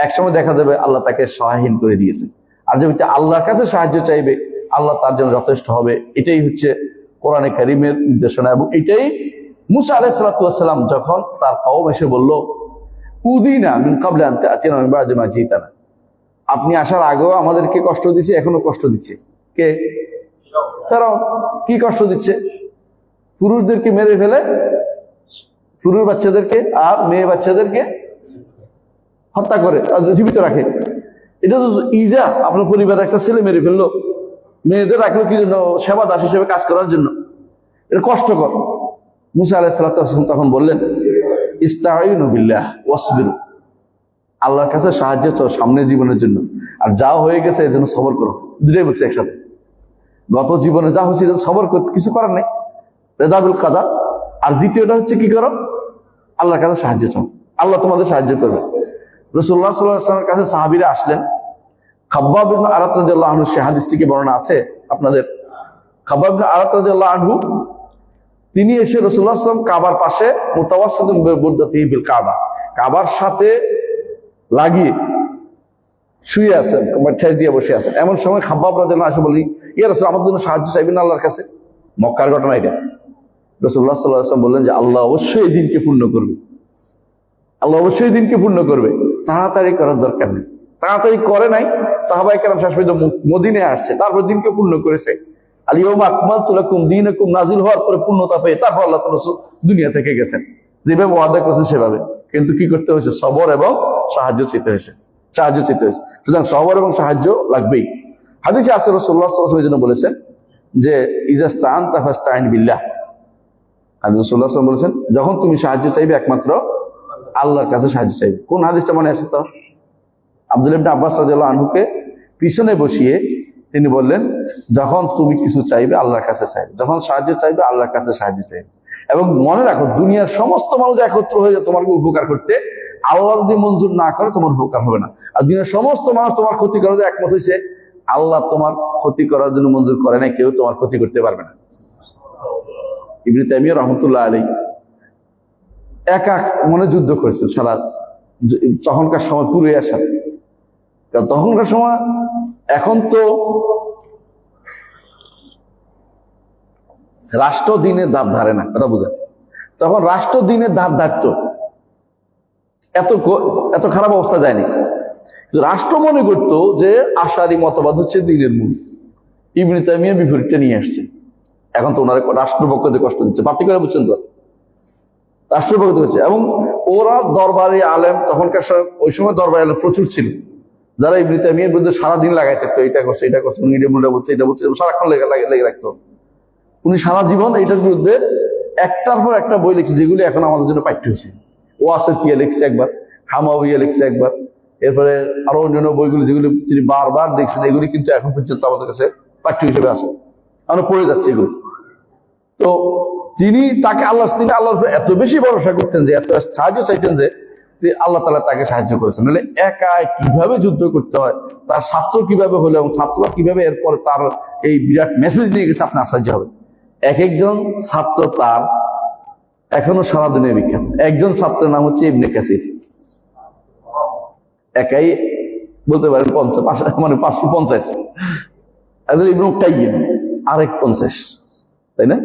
একসময় দেখা যাবে আল্লাহ তাকে সহায়হীন করে দিয়েছে। আর যে ব্যক্তি আল্লাহর কাছে সাহায্য চাইবে, আল্লাহ তার জন্য যথেষ্ট হবে। এটাই হচ্ছে কোরআনে কারীমের নির্দেশনা, এবং এটাই মুসা আলাইহিস সালাতু ওয়াস সালাম যখন তার কওম এসে বলল উদিনা মিন ক্বাবলি আন তা'তিয়ানা মিন বা'দি মা জিতানা, আপনি আসার আগেও আমাদেরকে কষ্ট দিচ্ছে, এখনো কষ্ট দিচ্ছে। কে? ফেরাউন। কি কষ্ট দিচ্ছে? পুরুষদেরকে মেরে ফেলে পুরুষ বাচ্চাদেরকে আর মেয়ে বাচ্চাদেরকে হত্যা করে জীবিত রাখে। এটা তো ইজা। আপনার পরিবারের একটা ছেলে মেরে ফেললো, মেয়েদের রাখলো কি জন্য? সেবা দাস হিসেবে কাজ করার জন্য। এটা কষ্টকর। মুসা আলাইহিস সালাম তখন বললেন, ইস্তাঈনু বিল্লাহ ওয়াসবিরু, আল্লাহর কাছে সাহায্য চাও সামনের জীবনের জন্য, আর যা হয়ে গেছে এর জন্য সবর করো। দুটাই বলছে একসাথে। গত জীবনে যা হয়েছে সবর করতে কিছু করার নেই, রেদা বিল কাদা। আর দ্বিতীয়টা হচ্ছে কি করো? আল্লাহর কাছে সাহায্য চাও, আল্লাহ তোমাদের সাহায্য করবে। রাসূলুল্লাহ সাল্লাল্লাহু আলাইহি ওয়াসাল্লামের কাছে সাহাবীরা আসলেন। খাব্বাব ইবনে আরাত রাদিয়াল্লাহু আনহু, সে হাদিসটিকে বর্ণনা আছে আপনাদের। খাব্বাব ইবনে আরাত রাদিয়াল্লাহু আনহু তিনি এসে রাসূলুল্লাহ সাল্লাল্লাহু আলাইহি ওয়াসাল্লাম কাবার পাশে মুতাওয়াসসিতুন বিবুরদাতিহি বিল কাবা, কাবার সাথে লাগিয়ে শুয়ে আছেন, ঠেস দিয়ে বসে আছেন। এমন সময় খাব্বাব রাদিয়াল্লাহু আনহু বলি, ইয়া রাসূল, আমার জন্য সাহায্য চাইবেন না আল্লাহর কাছে? মক্কার ঘটনা এটা। রাসূলুল্লাহ সাল্লাল্লাহু আলাইহি ওয়াসাল্লাম বললেন যে আল্লাহ অবশ্যই এই দিনকে পূর্ণ করবে, আল্লাহ অবশ্যই এই দিনকে পূর্ণ করবে, তাড়াতাড়ি করার দরকার নেই। তাড়াতাড়ি করে নাই। সাহাবায়ে কেরাম শেষ পর্যন্ত মদিনায় আসছে, তারপর দিনকে পূর্ণ করেছে। আল ইয়াউমা আকমালতু লাকুম দীনাকুম নাজিল হওয়ার পরে পূর্ণতা পেয়ে তারপর আল্লাহ তাআলা দুনিয়া থেকে গেছেন, যেভাবে ওয়াদা করেছেন সেভাবে। কিন্তু কি করতে হয়েছে? সবর এবং সাহায্য চাইতে হয়েছে, সাহায্য চাইতে হয়েছে। সুতরাং সবর এবং সাহায্য লাগবেই। হাদিসে আছে রাসূলুল্লাহ সাল্লাল্লাহু আলাইহি ওয়াসাল্লাম বলেছেন যে ইজাস্তাআনতা ফাস্তাইন বিল্লাহ। রাসূলুল্লাহ সাল্লাল্লাহু আলাইহি ওয়াসাল্লাম বলেছেন, যখন তুমি সাহায্য চাইবে একমাত্র আল্লাহর কাছে সাহায্য চাইবে। কোন হাদিসটা মনে আছে? তো আব্দুল্লাহ ইবনে আব্বাস রাদিয়াল্লাহু আনহুকে পিছনে বসিয়ে তিনি বললেন, যখন তুমি কিছু চাইবে আল্লাহর কাছে চাইবে, যখন সাহায্য চাইবে আল্লাহর কাছে সাহায্য চাইবে। এবং মনে রাখো, দুনিয়ার সমস্ত মানুষ একত্র হয়ে যায় তোমার উপকার করতে, আল্লাহ যদি মঞ্জুর না করে তোমার উপকার হবে না। আর দুনিয়ার সমস্ত মানুষ তোমার ক্ষতি করার জন্য একমত হয়েছে, আল্লাহ তোমার ক্ষতি করার জন্য মঞ্জুর করে না, কেউ তোমার ক্ষতি করতে পারবে না। ইবনে তাইমিয়া রাহমাতুল্লাহ আলাইহি একা মনে যুদ্ধ করেছেন সারা তখনকার সময় পুরুলিয়ার সাথে। তখনকার সময়, এখন তো রাষ্ট্র দিনের ধার ধারে না, কথা বুঝেন। তখন রাষ্ট্র দিনের ধার ধারত, এত খারাপ অবস্থা যায়নি। রাষ্ট্র মনে করতো যে আশারি মতবাদ হচ্ছে দিনের মূল। ইবনে তাইমিয়া বিপরীতটা নিয়ে আসছে। এখন তো ওনারা রাষ্ট্রপক্ষ দিয়ে কষ্ট দিচ্ছে, পার্টি করে, বুঝছেন তো? রাষ্ট্রপক্ষ হচ্ছে। এবং ওরা দরবারি আলেম, তখনকার ওই সময় দরবারি আলেম প্রচুর ছিল, যারা ইবনে তাইমিয়ার বিরুদ্ধে সারাদিন লাগাই থাকতো, এটা করছে, এটা করছে, উনি এটা বলছে, এটা বলছে, সারাক্ষণ লেগে রাখতো। উনি সারা জীবন এটার বিরুদ্ধে একটার পর একটা বই লিখছে, যেগুলি এখন আমাদের জন্য পাঠ্য হয়েছে। ওয়াসিতিয়া লিখছে একবার, হামাউইয়া লিখছে একবার, এরপরে আরো অন্যান্য বইগুলি যেগুলি তিনি বারবার লিখছেন, এগুলি কিন্তু এখন পর্যন্ত আমাদের কাছে পাঠ্য হিসেবে আছে, আমরা পড়ে যাচ্ছি এগুলো। তো তিনি আল্লাহর উপরে এত বেশি ভরসা করতেন, যে এত সাহায্য চাইতেন, যে আল্লাহ তাআলা তাকে সাহায্য করেছেন। নাহলে একা কিভাবে যুদ্ধ করতে হয়, তার ছাত্র কিভাবে হলো, এবং ছাত্ররা কিভাবে এরপরে তার এই বিরাট মেসেজ নিয়ে গেছে, আপনার আশ্চর্য হবে। এক একজন ছাত্র তার এখনো সারা দুনিয়া বিখ্যাত। একজন ছাত্রের নাম হচ্ছে ইবনে কাসির, একাই বলতে পারেন 550। ইবনে কাইয়িম আরেক 50, তাই না?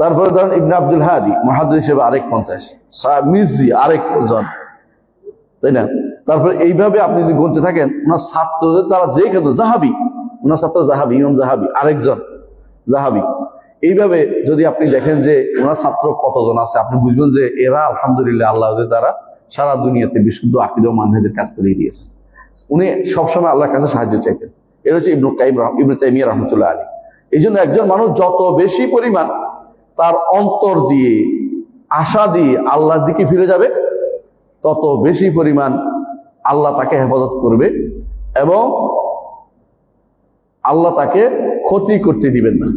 তারপরে ধরেন ইবনে আব্দুল হাদি মুহাদ্দিস হিসেবে আরেক 50, মির্জি আরেক জন, তাই না? তারপরে এইভাবে আপনি যদি গুনতে থাকেন, ওনার ছাত্রদের তারা যে কেন জাহাবি, ওনার ছাত্র জাহাবি, ইমাম জাহাবি আরেকজন জাহাবি। এইভাবে যদি আপনি দেখেন যে ওনার ছাত্র কতজন আছে, আপনি বুঝবেন যে এরা আলহামদুলিল্লাহ আল্লাহ দ্বারা সারা দুনিয়াতে বিশুদ্ধ আকীদা ও মানহাজের কাজ করে দিয়েছেন। উনি সবসময় আল্লাহর কাছে সাহায্য চাইতেন। এটা হচ্ছে ইবনে তাইমিয়া রাহমাতুল্লাহ আলাইহি। এই জন্য একজন মানুষ যত বেশি পরিমাণ তার অন্তর দিয়ে আশা দিয়ে আল্লাহর দিকে ফিরে যাবে, তত বেশি পরিমাণ আল্লাহ তাকে হেফাজত করবে এবং আল্লাহ তাকে ক্ষতি করতে দিবেন না।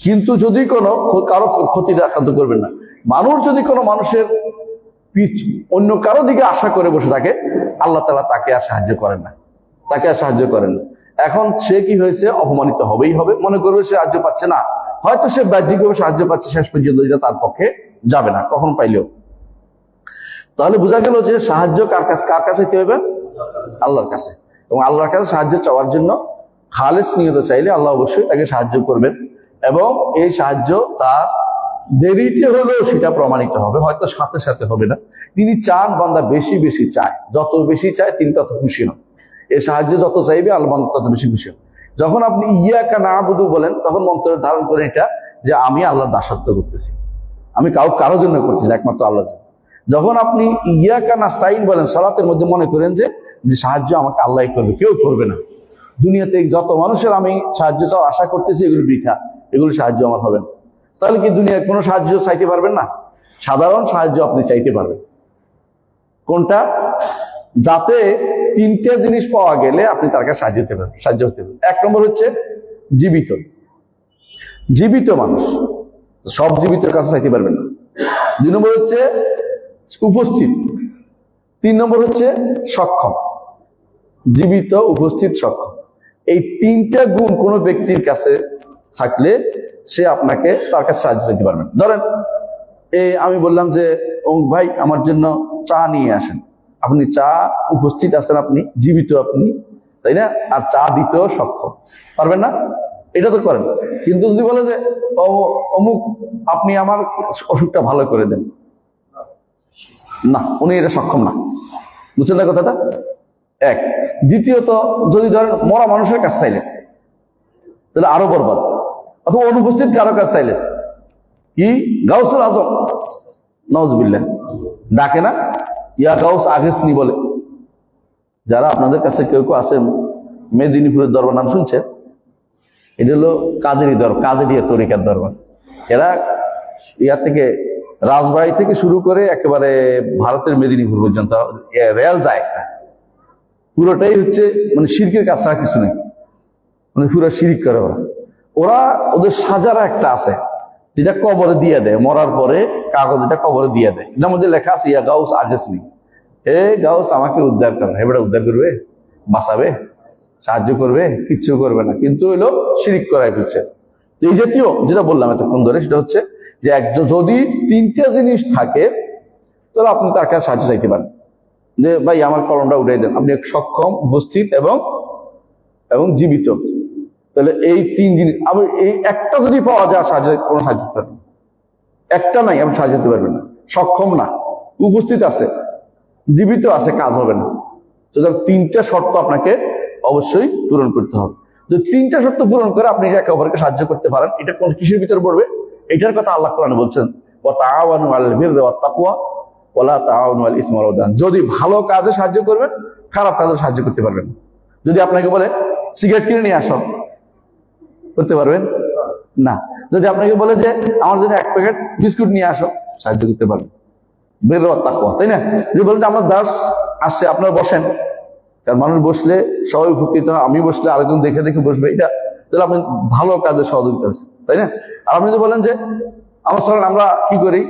কিন্তু যদি কারো ক্ষতির আক্রান্ত করবেন না। মানুষ যদি কোনো মানুষের অন্য কারো দিকে আশা করে বসে থাকে, আল্লাহ তাআলা তাকে আর সাহায্য করেন না, তাকে আর সাহায্য করেন না। এখন সে কি হয়েছে? অপমানিত হবেই হবে। মনে করবে সে সাহায্য পাচ্ছে না, হয়তো সে বাহ্যিকভাবে সাহায্য পাচ্ছে, শেষ পর্যন্ত এটা তার পক্ষে যাবে না কখন পাইলেও। তাহলে বোঝা গেল যে সাহায্য কার কাছে চাইতে হবে? আল্লাহর কাছে। এবং আল্লাহর কাছে সাহায্য চাওয়ার জন্য খালেস নিয়ত চাইলে আল্লাহ অবশ্যই তাকে সাহায্য করবেন, এবং এই সাহায্য তার দেরিতে হলেও সেটা প্রমাণিত হবে, হয়তো সাথে সাথে হবে না। তিনি চান বান্দা বেশি বেশি চায়, যত বেশি চায় তিনি তত খুশি হন। এই সাহায্য যত চাইবে আল্লাহ বান্দা তত বেশি খুশি হবে। যখন আপনি ইয়াকা নাবুদু বলেন তখন মন্ত্রে ধারণ করে এটা যে আমি আল্লাহর দাসত্ব করতেছি, আমি কারো জন্য করতেছি, একমাত্র আল্লাহর জন্য। যখন আপনি ইয়াকা নাস্তাইন বলেন সালাতের মধ্যে মনে করেন যে সাহায্য আমাকে আল্লাহই করবে, কেউ করবে না। দুনিয়াতে যত মানুষের আমি সাহায্য চাও আশা করতেছি এগুলো বৃথা, এগুলো সাহায্য আমার হবে না। তাহলে কি দুনিয়ার কোনো সাহায্য চাইতে পারবেন না? সাধারণ সাহায্য আপনি চাইতে পারবেন। কোনটা? যাতে তিনটে জিনিস পাওয়া গেলে আপনি তার কাছে সাহায্য হতে পারবেন। এক নম্বর হচ্ছে জীবিত মানুষ, সব জীবিতের কাছে চাইতে পারবেন না। দুই নম্বর হচ্ছে উপস্থিত। তিন নম্বর হচ্ছে সক্ষম। জীবিত, উপস্থিত, সক্ষম, এই তিনটা গুণ কোনো ব্যক্তির কাছে থাকলে সে আপনাকে তার কাছে সাহায্য চাইতে পারবেন। ধরেন আমি বললাম যে ভাই আমার জন্য চা নিয়ে আসেন, আপনি চা উপস্থিত আছেন, আপনি জীবিত, আপনি, তাই না? আর চা দিতেও সক্ষম, পারবেন না? এটা তো করেন। কিন্তু যদি বলে যে অমুক আপনি আমার অসুখটা ভালো করে দেন, না, উনি এটা সক্ষম না। বুঝছেন না কথাটা? এক। দ্বিতীয়ত, যদি ধরেন মরা মানুষের কাছে চাইলেন তাহলে আরো বরবাদ। অথবা অনুপস্থিত কারো কাছে চাইলেন, কি গাউসুল আজম নওয়াজবিল্লাহ ডাকে না, ইয়া গাউস আগেসনি বলে। যারা আপনাদের কাছে কেউ কেউ আছেন, মেদিনীপুরের দরবার নাম শুনছেন? এটা হলো কাদেরিয়া তরিকার দরবার। এরা থেকে রাজবাড়ি থেকে শুরু করে একেবারে ভারতের মেদিনীপুর পর্যন্ত রেল যায় একটা, পুরোটাই হচ্ছে মানে শিরকের কাছে আর কিছু নেই, মানে পুরো শিরিক করে ওরা। ওদের সাজারা একটা আছে যেটা কবরে দিয়ে দেয়, মরার পরে কাগজ এটা কবরে দিয়ে দেয়, এটার মধ্যে লেখা আছে ইয়া গাউস আগেসনি, হে গাউস আমাকে উদ্ধার করে। এবারে উদ্ধার করবে, বাঁচাবে, সাহায্য করবে? কিচ্ছু করবে না, কিন্তু হইলো শিরিক করাই ফেলছে। এই জাতীয় যেটা বললাম এতক্ষণ ধরে, সেটা হচ্ছে যে যদি তিনটা জিনিস থাকে তাহলে আপনি তার কাছে সাহায্য চাইতে পারেন। যে ভাই আমার কলমটা উঠাই দেন, আপনি সক্ষম, উপস্থিত এবং জীবিত। তাহলে এই তিন জিনিস, আমি এই একটা যদি পাওয়া যায় কোনো সাহায্য দিতে পারবেন। একটা নাই, আপনি সাহায্য দিতে পারবেন না। সক্ষম না, উপস্থিত আছে, জীবিত আছে, কাজ হবে না। সুতরাং তিনটা শর্ত আপনাকে অবশ্যই পূরণ করতে হবে। যদি তিনটা শর্ত পূরণ করে আপনি একে অপরকে সাহায্য করতে পারেন, এটা কোন কিসের ভিতরে পড়বে? এটার কথা আল্লাহ কোরআনে বলছেন, ওয়া তাআওয়ানু আলাল বিররি ওয়াত তাকওয়া ওয়া লা তাআওয়ানু আলাল ইসমি ওয়াল উদওয়ান। যদি ভালো কাজে সাহায্য করবেন, খারাপ কাজে সাহায্য করতে পারবেন। যদি আপনাকে বলে সিগারেট কিনে নিয়ে আসো, করতে পারবেন না। যদি আপনাকে বলে যে আমার জন্য 1 প্যাকেট বিস্কুট নিয়ে আসো, সাহায্য করতে পারবেন। বিররি ওয়াত তাকওয়া, তাই না? যদি বলেন যে আমার দাস আসছে, আপনারা বসেন, কারণ মানুষ বসলে সবাই উপকৃত হয়, আমি বসলে আরেকজন দেখে দেখে বসবে, এটা তাহলে আপনি ভালো কাজে সহযোগিতা হচ্ছে, তাই না? আর আপনি যদি বলেন যে আমার চলেন আমরা কি করি,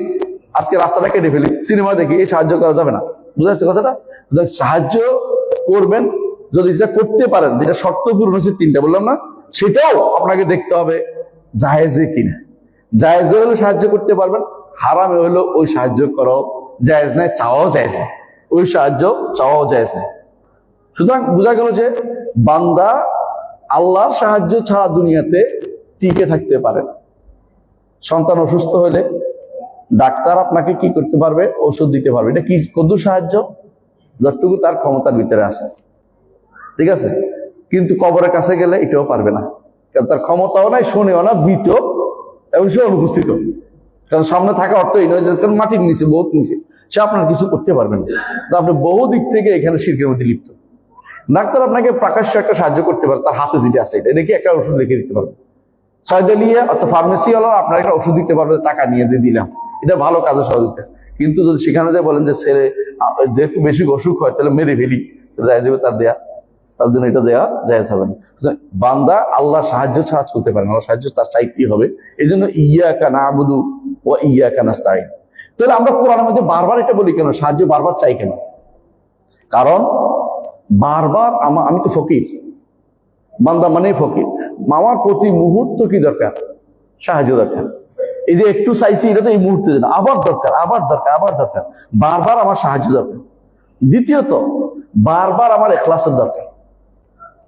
আজকে রাস্তাটা কেটে ফেলি, সিনেমা দেখি, এই সাহায্য করা যাবে না। বুঝা যাচ্ছে কথাটা? সাহায্য করবেন যদি যেটা করতে পারেন, যেটা শর্ত পূরণ হচ্ছে তিনটা বললাম না, সেটাও আপনাকে দেখতে হবে জায়েজে কিনা। জায়েজে হলে সাহায্য করতে পারবেন, হারামে হলো ওই সাহায্য করাও জায়েজ নাই, চাওয়াও জায়েজ নাই, ওই সাহায্য চাওয়াও জায়েজ নাই। সুতরাং বোঝা গেল যে বান্দা আল্লাহর সাহায্য ছাড়া দুনিয়াতে টিকে থাকতে পারে। সন্তান অসুস্থ হলে ডাক্তার আপনাকে কি করতে পারবে? ওষুধ দিতে পারবে। এটা কি কদ্দুর সাহায্য? যতটুকু তার ক্ষমতার ভিতরে আছে, ঠিক আছে? কিন্তু কবরের কাছে গেলে এটাও পারবে না, কারণ তার ক্ষমতাও নাই, শোনেও না, ভীত এবং সে অনুপস্থিত। কারণ সামনে থাকা অর্থ এই নয় যে কারণ মাটির নিচে, বহুত নিচে, সে আপনার কিছু করতে পারবেন না। আপনি বহু দিক থেকে এখানে শিরকের মধ্যে লিপ্ত। ডাক্তার আপনাকে প্রকাশ্য একটা সাহায্য করতে পারে, তার হাতে যেটা আছে এটা কি একটা ওষুধ লিখে দিতে পারবে। সয়দালিয়া অর্থাৎ ফার্মেসি ওয়ালা আপনার একটা ওষুধ দিতে পারবে, টাকা নিয়ে দিয়ে দিলাম, এটা ভালো কাজে সহযোগিতা। কিন্তু যদি সেখানে যে বলেন যে ছেলে যেহেতু বেশি অসুখ হয় তাহলে মেরে ফেলি, যায় যাবে তার দেয়া, তার জন্য এটা দেওয়া যায় হবে না। বান্দা আল্লাহ সাহায্য ছাড়া চলতে পারে না, আল্লাহ সাহায্য তার চাইতেই হবে। এই জন্য ইয়াকা না'বুদু ওয়া ইয়াকা নাস্তাঈন। তাহলে আমরা কোরআনের মধ্যে বারবার এটা বলি কেন, সাহায্য বারবার চাই কেন? কারণ বারবার আমি তো ফকির, বান্দা মানে ফকির, আমার প্রতি মুহূর্ত কি দরকার? সাহায্য দরকার। এই যে একটু চাইছি এটা তো এই মুহূর্তে না, আবার দরকার, আবার দরকার, আবার দরকার, বারবার আমার সাহায্য দরকার। দ্বিতীয়ত বারবার আমার ইখলাসের দরকার,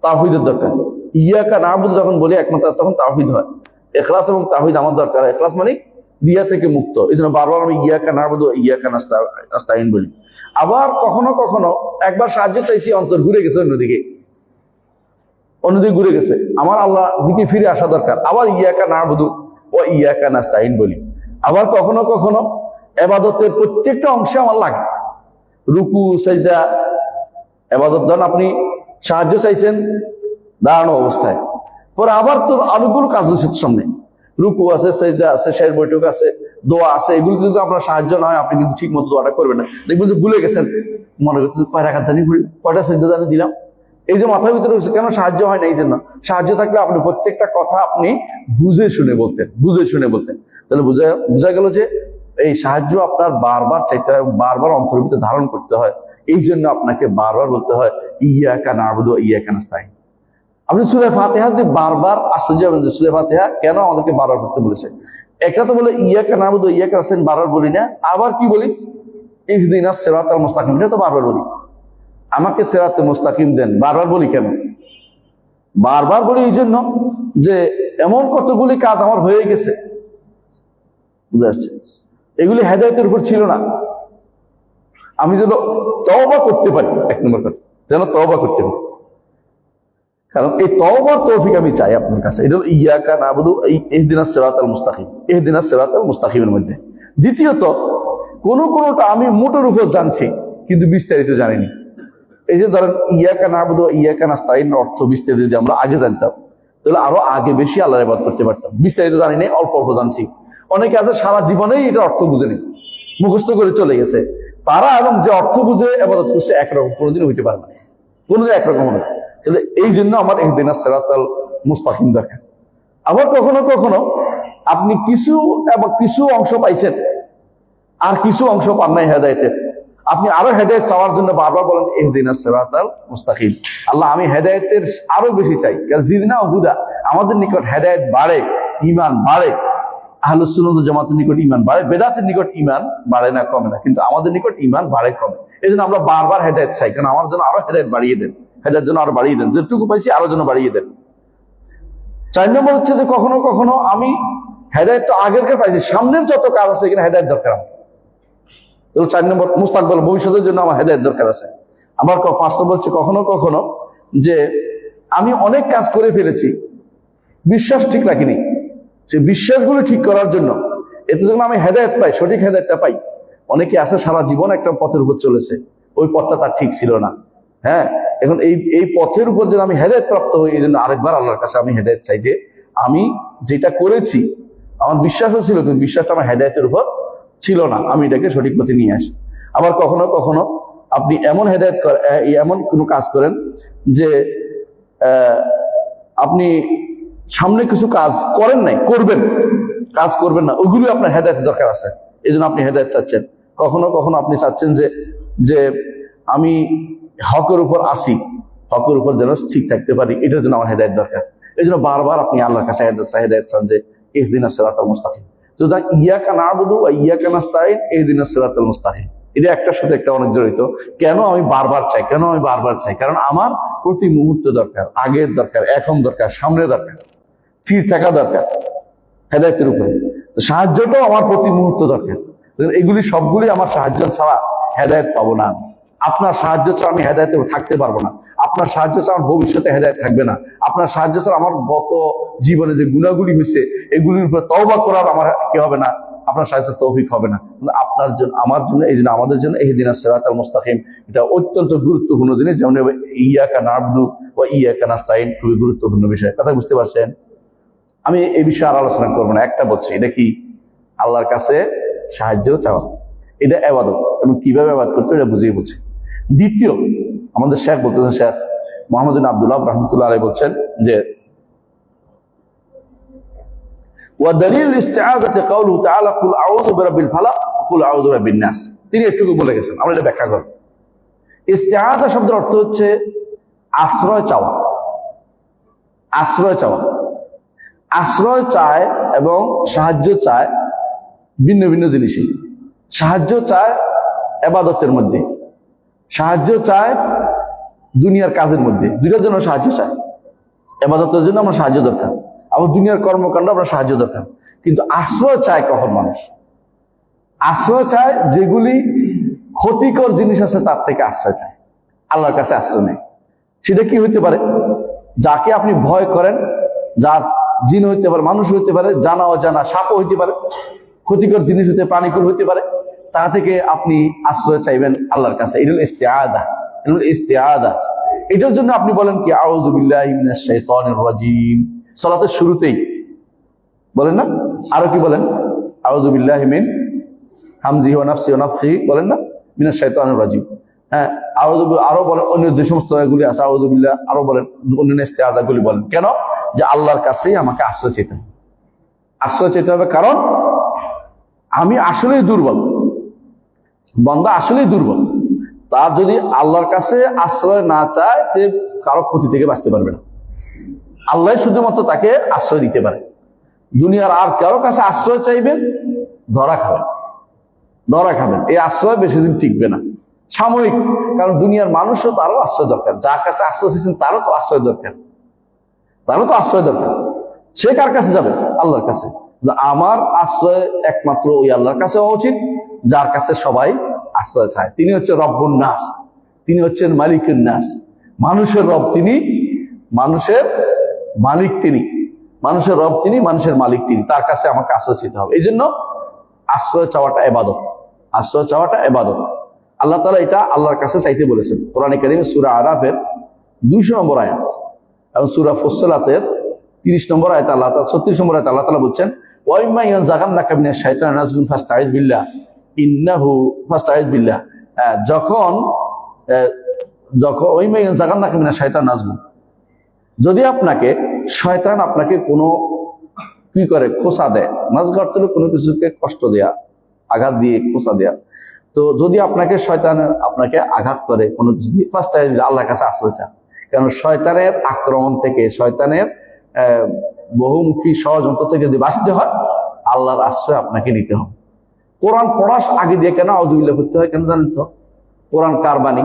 তাওহীদের দরকার। ইয়াকা না'বুদু যখন বলি একমাত্র, তখন তাওহীদ হয়। ইখলাস এবং তাওহীদ আমার দরকার। ইখলাস মানে রিয়া থেকে মুক্ত। এই জন্য বারবার আমি ইয়াকা না'বুদু ওয়া ইয়াকা নাস্তাইন বলি। আবার কখনো কখনো একবার সাহায্য চাইছি, অন্তর ঘুরে গেছে অন্যদিকে ঘুরে গেছে, আমার আল্লাহ দিকে ফিরে আসা দরকার, আবার ইয়াকা না'বুদু ওয়া ইয়াকা নাস্তাইন বলি। আবার কখনো কখনো ইবাদতের প্রত্যেকটা অংশে আমার লাগে, রুকু সাজদা ইবাদত। ধরেন আপনি সাহায্য চাইছেন দাঁড়ানো অবস্থায়, পরে আবার তো আরোগুলো কাজ হচ্ছে সামনে, রুকু আছে, সাজদা আছে, শেষ বৈঠক আছে, দোয়া আছে, এগুলো যদি আপনার সাহায্য না হয় আপনি কিন্তু ঠিক মতো দোয়াটা করবেন না। দেখবেন যে ভুলে গেছেন, মনে করছেন কয় রাকাত জানি ভুল, কয়টা সাজদা জানি দিলাম। এই যে মাথার ভিতরে কেন সাহায্য হয় না, এই জন্য সাহায্য থাকলে আপনি প্রত্যেকটা কথা আপনি বুঝে শুনে বলতেন। তাহলে বোঝা গেল যে এই সাহায্য আপনার বারবার চাইতে হয়, বারবার অন্তরের ভিতরে ধারণ করতে হয়। এই জন্য আপনাকে বারবার বলতে হয় ইয়াকা না'বুদু ওয়া ইয়াকা নাস্তাইন। আপনি সূরা ফাতিহা যদি বারবার আশ্চর্য হবেন যে সূরা ফাতিহা কেন আমাদেরকে বারবার পড়তে বলেছে। একটা তো বলে ইয়াকা না'বুদু ওয়া ইয়াকা নাস্তাইন বারবার বলি না, আবার কি বলি ইহদিনাস সিরাতাল মুস্তাকিম, এটা তো বারবার বলি। আমাকে সিরাতে মুস্তাকিম দেন, বারবার বলি কেন? বারবার বলি এই জন্য যে এমন কতগুলি কাজ আমার হয়ে গেছে, বুঝতে পারছেন, এগুলি হেদায়েতের উপর ছিল না। আমি যেন তওবা করতে পারি, এক নম্বর কথা যেন তওবা করতে পারি, কারণ এই তওবার তৌফিক আমি চাই আপনার কাছে। এটা হলো ইয়াকা না'বুদু ইহদিনাস সিরাতাল মুস্তাকিম, ইহদিনাস সিরাতাল মুস্তাকিমের মধ্যে। দ্বিতীয়ত কোনটা আমি মোটের উপর জানছি কিন্তু বিস্তারিত জানিনি। এই যে ধরেন ইয়াকা না'বুদু ওয়া ইয়াকা নাস্তাইন অর্থ বিস্তারিত যদি আমরা আগে জানতাম তাহলে আরো আগে বেশি আল্লাহর ইবাদত করতে পারতাম। বিস্তারিত জানি না, অল্প অল্প জানছি। অনেকে আছে সারা জীবনেই এটা অর্থ বুঝেনি, মুখস্থ করে চলে গেছে। তারা এবং যে অর্থ বুঝে ইবাদত করছে একরকম, কোনোদিন হইতে পারে না, কোনোদিন একরকম হবে। তাহলে এই জন্য আমার ইহদিনাস সিরাতাল মুস্তাকিম দরকার। আবার কখনো কখনো আপনি কিছু অংশ পাইছেন আর কিছু অংশ পান নাই হেদায়েতের, আপনি আরো হেদায়েত চাওয়ার জন্য বারবার বলেন ইহদিনাস সিরাতাল মুস্তাকিম। আল্লাহ আমি হেদায়েতের আরো বেশি চাই, কারণ জিদনা হুদা, আমাদের নিকট হেদায়েত বাড়ে, ঈমান বাড়ে। আহলুস সুন্নাত ওয়াল জামাতের নিকট ঈমান বাড়ে, বেদাতের নিকট ঈমান বাড়ে না, কমে না, কিন্তু আমাদের নিকট ঈমান বাড়ে, কমে। এজন্য আমরা বারবার হেদায়েত চাই, কারণ আমার জন্য আরো হেদায়েত বাড়িয়ে দেন, হেদায়েতের জন্য আরো বাড়িয়ে দেন, যেটুকু পাইছি আরো জন্য বাড়িয়ে দেন। 4 নম্বর হচ্ছে যে কখনো কখনো আমি হেদায়েত তো আগেরকার পাইছি, সামনের যত কাজ আছে এখানে হেদায়েত দরকার। 4 নম্বর মুস্তাকবাল, ভবিষ্যতের জন্য আমার হেদায়েত দরকার আছে। আবার 5 নম্বর হচ্ছে কখনো কখনো যে আমি অনেক কাজ করে ফেলেছি, বিশ্বাস ঠিক রাখিনি, যে বিশ্বাসগুলো ঠিক করার জন্য, এতে যখন আমি হেদায়েত পাই, সঠিক হেদায়েতটা পাই। অনেকে আছে সারা জীবন একটা পথের উপর চলেছে, ওই পথটা তার ঠিক ছিল না। হ্যাঁ, এখন এই পথের উপর যেন আমি হেদায়েত প্রাপ্ত হই, এই জন্য আরেকবার আল্লাহর কাছে আমি হেদায়েত চাই, যে আমি যেটা করেছি আমার বিশ্বাসও ছিল, কিন্তু বিশ্বাসটা আমার হেদায়েতের উপর ছিল না, আমি এটাকে সঠিক পথে নিয়ে আসি। আবার কখনো কখনো আপনি এমন এমন কোনো কাজ করেন যে আপনি সামনে কিছু কাজ করেন নাই, কাজ করবেন না, ওইগুলি আপনার হেদায়েতের দরকার আছে, এই জন্য আপনি হেদায়েত চাচ্ছেন। কখনো কখনো আপনি চাচ্ছেন যে আমি হকের উপর আসি, হকের উপর যেন ঠিক থাকতে পারি, এটার জন্য আমার হেদায়েত দরকার। এই জন্য বারবার আপনি আল্লাহর কাছে হেদায়েত চান, যে ইহদিনাস সিরাতাল মুস্তাকিম। সুতরাং ইয়াকা না'বুদু ওয়া ইয়াকা নাস্তাইন, ইহদিনাস সিরাতাল মুস্তাকিম, এটা একটার সাথে একটা অনেক জড়িত। কেন আমি বারবার চাই? কারণ আমার প্রতি মুহূর্ত দরকার, আগের দরকার, এখন দরকার, সামনে দরকার, স্থির থাকা দরকার হেদায়েতের উপরে। সাহায্যটাও আমার প্রতি মুহূর্ত দরকার। এগুলি সবগুলি আমার সাহায্য ছাড়া হেদায়েত পাবো না। আপনার সাহায্য ছাড়া আমি হেদায়েতে থাকতে পারবো না, আপনার সাহায্য ছাড়া আমার ভবিষ্যতে হেদায়েত থাকবে না, আপনার সাহায্য ছাড়া আমার গত জীবনে যে গুনাহগুলি হয়েছে এগুলির উপর তওবা করার আমার কি হবে না, আপনার সাহায্য তৌফিক হবে না। আপনার জন্য, আমার জন্য, এই জন্য আমাদের জন্য ইহদিনাস সিরাতাল মুস্তাকিম এটা অত্যন্ত গুরুত্বপূর্ণ জিনিস। যেমন ইয়াকা না'বুদু ওয়া ইয়াকা নাস্তাইন খুবই গুরুত্বপূর্ণ বিষয়। কথা বুঝতে পারছেন? আমি এই বিষয়ে আর আলোচনা করবো না, একটা বলছি, এটা কি আল্লাহর কাছে সাহায্য চাওয়া, এটা ইবাদত, এবং কিভাবে ইবাদত করতে এটা বুঝিয়ে বলছি। দ্বিতীয়, আমাদের শেখ বলতেছেন, শেখ মুহাম্মদ বিন আব্দুল্লাহ রাহমাতুল্লাহ আলাইহি বলছেন যে ওয়া দালিলুল ইস্তিআযাতি কাউলুহু তাআলা কুল আউযু বিরাব্বিল ফালাক ওয়া কুল আউযু বিরাব্বিন নাস। তিনি একটু বলে গেছেন, আমরা এটা ব্যাখ্যা করব। ইস্তিআযা শব্দের অর্থ হচ্ছে আশ্রয় চাওয়া, আশ্রয় চায় এবং সাহায্য চায় ভিন্ন ভিন্ন জিনিসই। সাহায্য চায় ইবাদতের মধ্যে, সাহায্য চায় দুনিয়ার কাজের মধ্যে, দুইটার জন্য সাহায্য চায়। ইবাদতের জন্য আমার সাহায্য দরকার, আবার দুনিয়ার কর্মকাণ্ড আপনার সাহায্য দরকার, কিন্তু আশ্রয় চায় কখন মানুষ? আশ্রয় চায় যেগুলি ক্ষতিকর জিনিস আছে তার থেকে আশ্রয় চায়, আল্লাহর কাছে আশ্রয় নেয়। সেটা কি হইতে পারে? যাকে আপনি ভয় করেন, যার জিন হইতে পারে, মানুষ হইতে পারে, জানা অজানা সাপও হইতে পারে, ক্ষতিকর জিনিস হইতে প্রাণীকুল হইতে পারে, তা থেকে আপনি আশ্রয় চাইবেন আল্লাহর কাছে। এটা হল ইস্তেআদা, এটা হল ইস্তেআদা। এটার জন্য আপনি বলেন কি আউযু বিল্লাহি মিনাশ শাইতানির রাজীম, সালাতের শুরুতেই বলেন না? আরো কি বলেন? আউযু বিল্লাহি মিন হামজিহি ওয়া নাফসিহি ওয়া নাফসিহি বলেন না, মিনাশ শাইতানির রাজীম। হ্যাঁ, আরো বলেন অন্য যে সমস্ত এগুলি আছে আউযু বিল্লাহ, আরো বলেন অন্য ইস্তেআদা গুলি বলেন। কেন? যে আল্লাহর কাছেই আমাকে আশ্রয় চেতে হবে। আশ্রয় চেতে হবে কারণ আমি আসলেই দুর্বল, বান্দা আসলেই দুর্বল। তার যদি আল্লাহর কাছে আশ্রয় না চায়, সে কারো ক্ষতি থেকে বাঁচতে পারবে না। আল্লাহ শুধুমাত্র তাকে আশ্রয় দিতে পারে। দুনিয়ার আর কারো কাছে আশ্রয় চাইবেন, ধরা খাবেন, ধরা খাবেন। এই আশ্রয় বেশি দিন টিকবে না, সাময়িক। কারণ দুনিয়ার মানুষও তারও আশ্রয় দরকার, যার কাছে আশ্রয় চেয়েছেন তারও তো আশ্রয় দরকার, তারও তো আশ্রয় দরকার। সে কার কাছে যাবে? আল্লাহর কাছে। আমার আশ্রয় একমাত্র ওই আল্লাহর কাছে হওয়া উচিত যার কাছে সবাই আশ্রয় চায়। তিনি হচ্ছে রব্বুন নাস, তিনি হচ্ছেন মালিকুন নাস। মানুষের রব তিনি, মানুষের মালিক তিনি, মানুষের রব তিনি, মানুষের মালিক তিনি। তার কাছে আমাকে আশ্রয় চাইতে হবে। এই জন্য আশ্রয় চাওয়াটা ইবাদত, আশ্রয় চাওয়াটা ইবাদত। আল্লাহ তাআলা এটা আল্লাহর কাছে চাইতে বলেছেন। কোরআনে কারীমে সূরা আরাফের 200 নম্বর আয়াত এবং সূরা ফুসসিলাতের 30 নম্বর আয়াত আল্লাহ তাআলা 36 নম্বর আয়াত আল্লাহ তাআলা বলছেন, ওয়া ইম্মা ইয়ানজাগান্নাকা মিনাশ শাইতানির নাজগুন ফাস্তাইয বিল্লাহ ইন্নাহু ফাস্তাইয বিল্লাহ। যখন ওয়া ইম্মা ইয়ানজাগান্নাকা মিনাশ শাইতানির নাজগুন, যদি আপনাকে শয়তান আপনাকে কোনো কি করে খোঁচা দেয়, নাজগ অর্থ হলো কোনো কিছুকে কষ্ট দেয়া, আঘাত দিয়ে খোঁচা দেয়া। তো যদি আপনাকে শয়তান আপনাকে আঘাত করে কোনো কিছু দিয়ে, ফাস্তাইয বিল্লাহ, আল্লাহর কাছে আশ্রয় চান। কারণ শয়তানের আক্রমণ থেকে, শয়তানের বহুমুখী ষড়যন্ত্র থেকে যদি বাঁচতে হয়, আল্লাহর আশ্রয় আপনাকে নিতে হবে। কোরআন পড়ার আগে দিয়ে কেন আউযু বিল্লাহ করতে হয় কেন জানেন তো? কোরআন কার বাণী?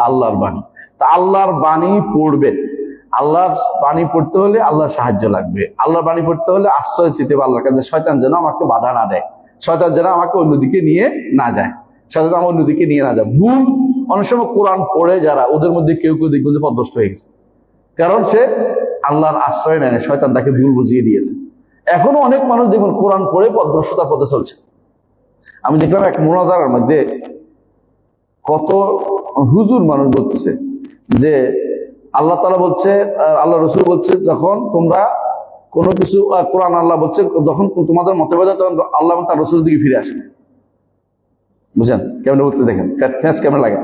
আল্লাহর বাণী। তা আল্লাহর বাণী পড়বেন। আল্লাহর বাণী পড়তে হলে আল্লাহর সাহায্য লাগবে। আল্লাহর বাণী পড়তে হলে আশ্রয় চেতে হবে আল্লাহর কাছে। শয়তান যেন আমাকে বাধা না দেয়, শয়তান যেন আমাকে অন্যদিকে নিয়ে না যায়, শয়তান আমার অন্যদিকে নিয়ে না যায়। ভুল অনেক সময় কোরআন পড়ে যারা, ওদের মধ্যে কেউ কেউ দেখবেন যে পথভ্রষ্ট হয়ে গেছে, কারণ সে আল্লাহর আশ্রয় নেয় না, শয়তান তাকে ভুল বুঝিয়ে দিয়েছে। এখনো অনেক মানুষ দেখবেন কোরআন পড়ে পথভ্রষ্টতার পথে চলছে। আমি দেখলাম এক মুনাজারার মধ্যে কত হুজুর মানুষ বলতেছে যে আল্লাহ তাআলা বলছে, আল্লাহ রাসূল বলছে, যখন তোমরা কোনো কিছু, কোরআন আল্লাহ বলছে, যখন তোমাদের মতভেদ হয় তখন আল্লাহ এবং তার রাসূলের দিকে ফিরে আসে। বুঝছেন কেমন বলতে? দেখেন ফ্যাস কেমন লাগে।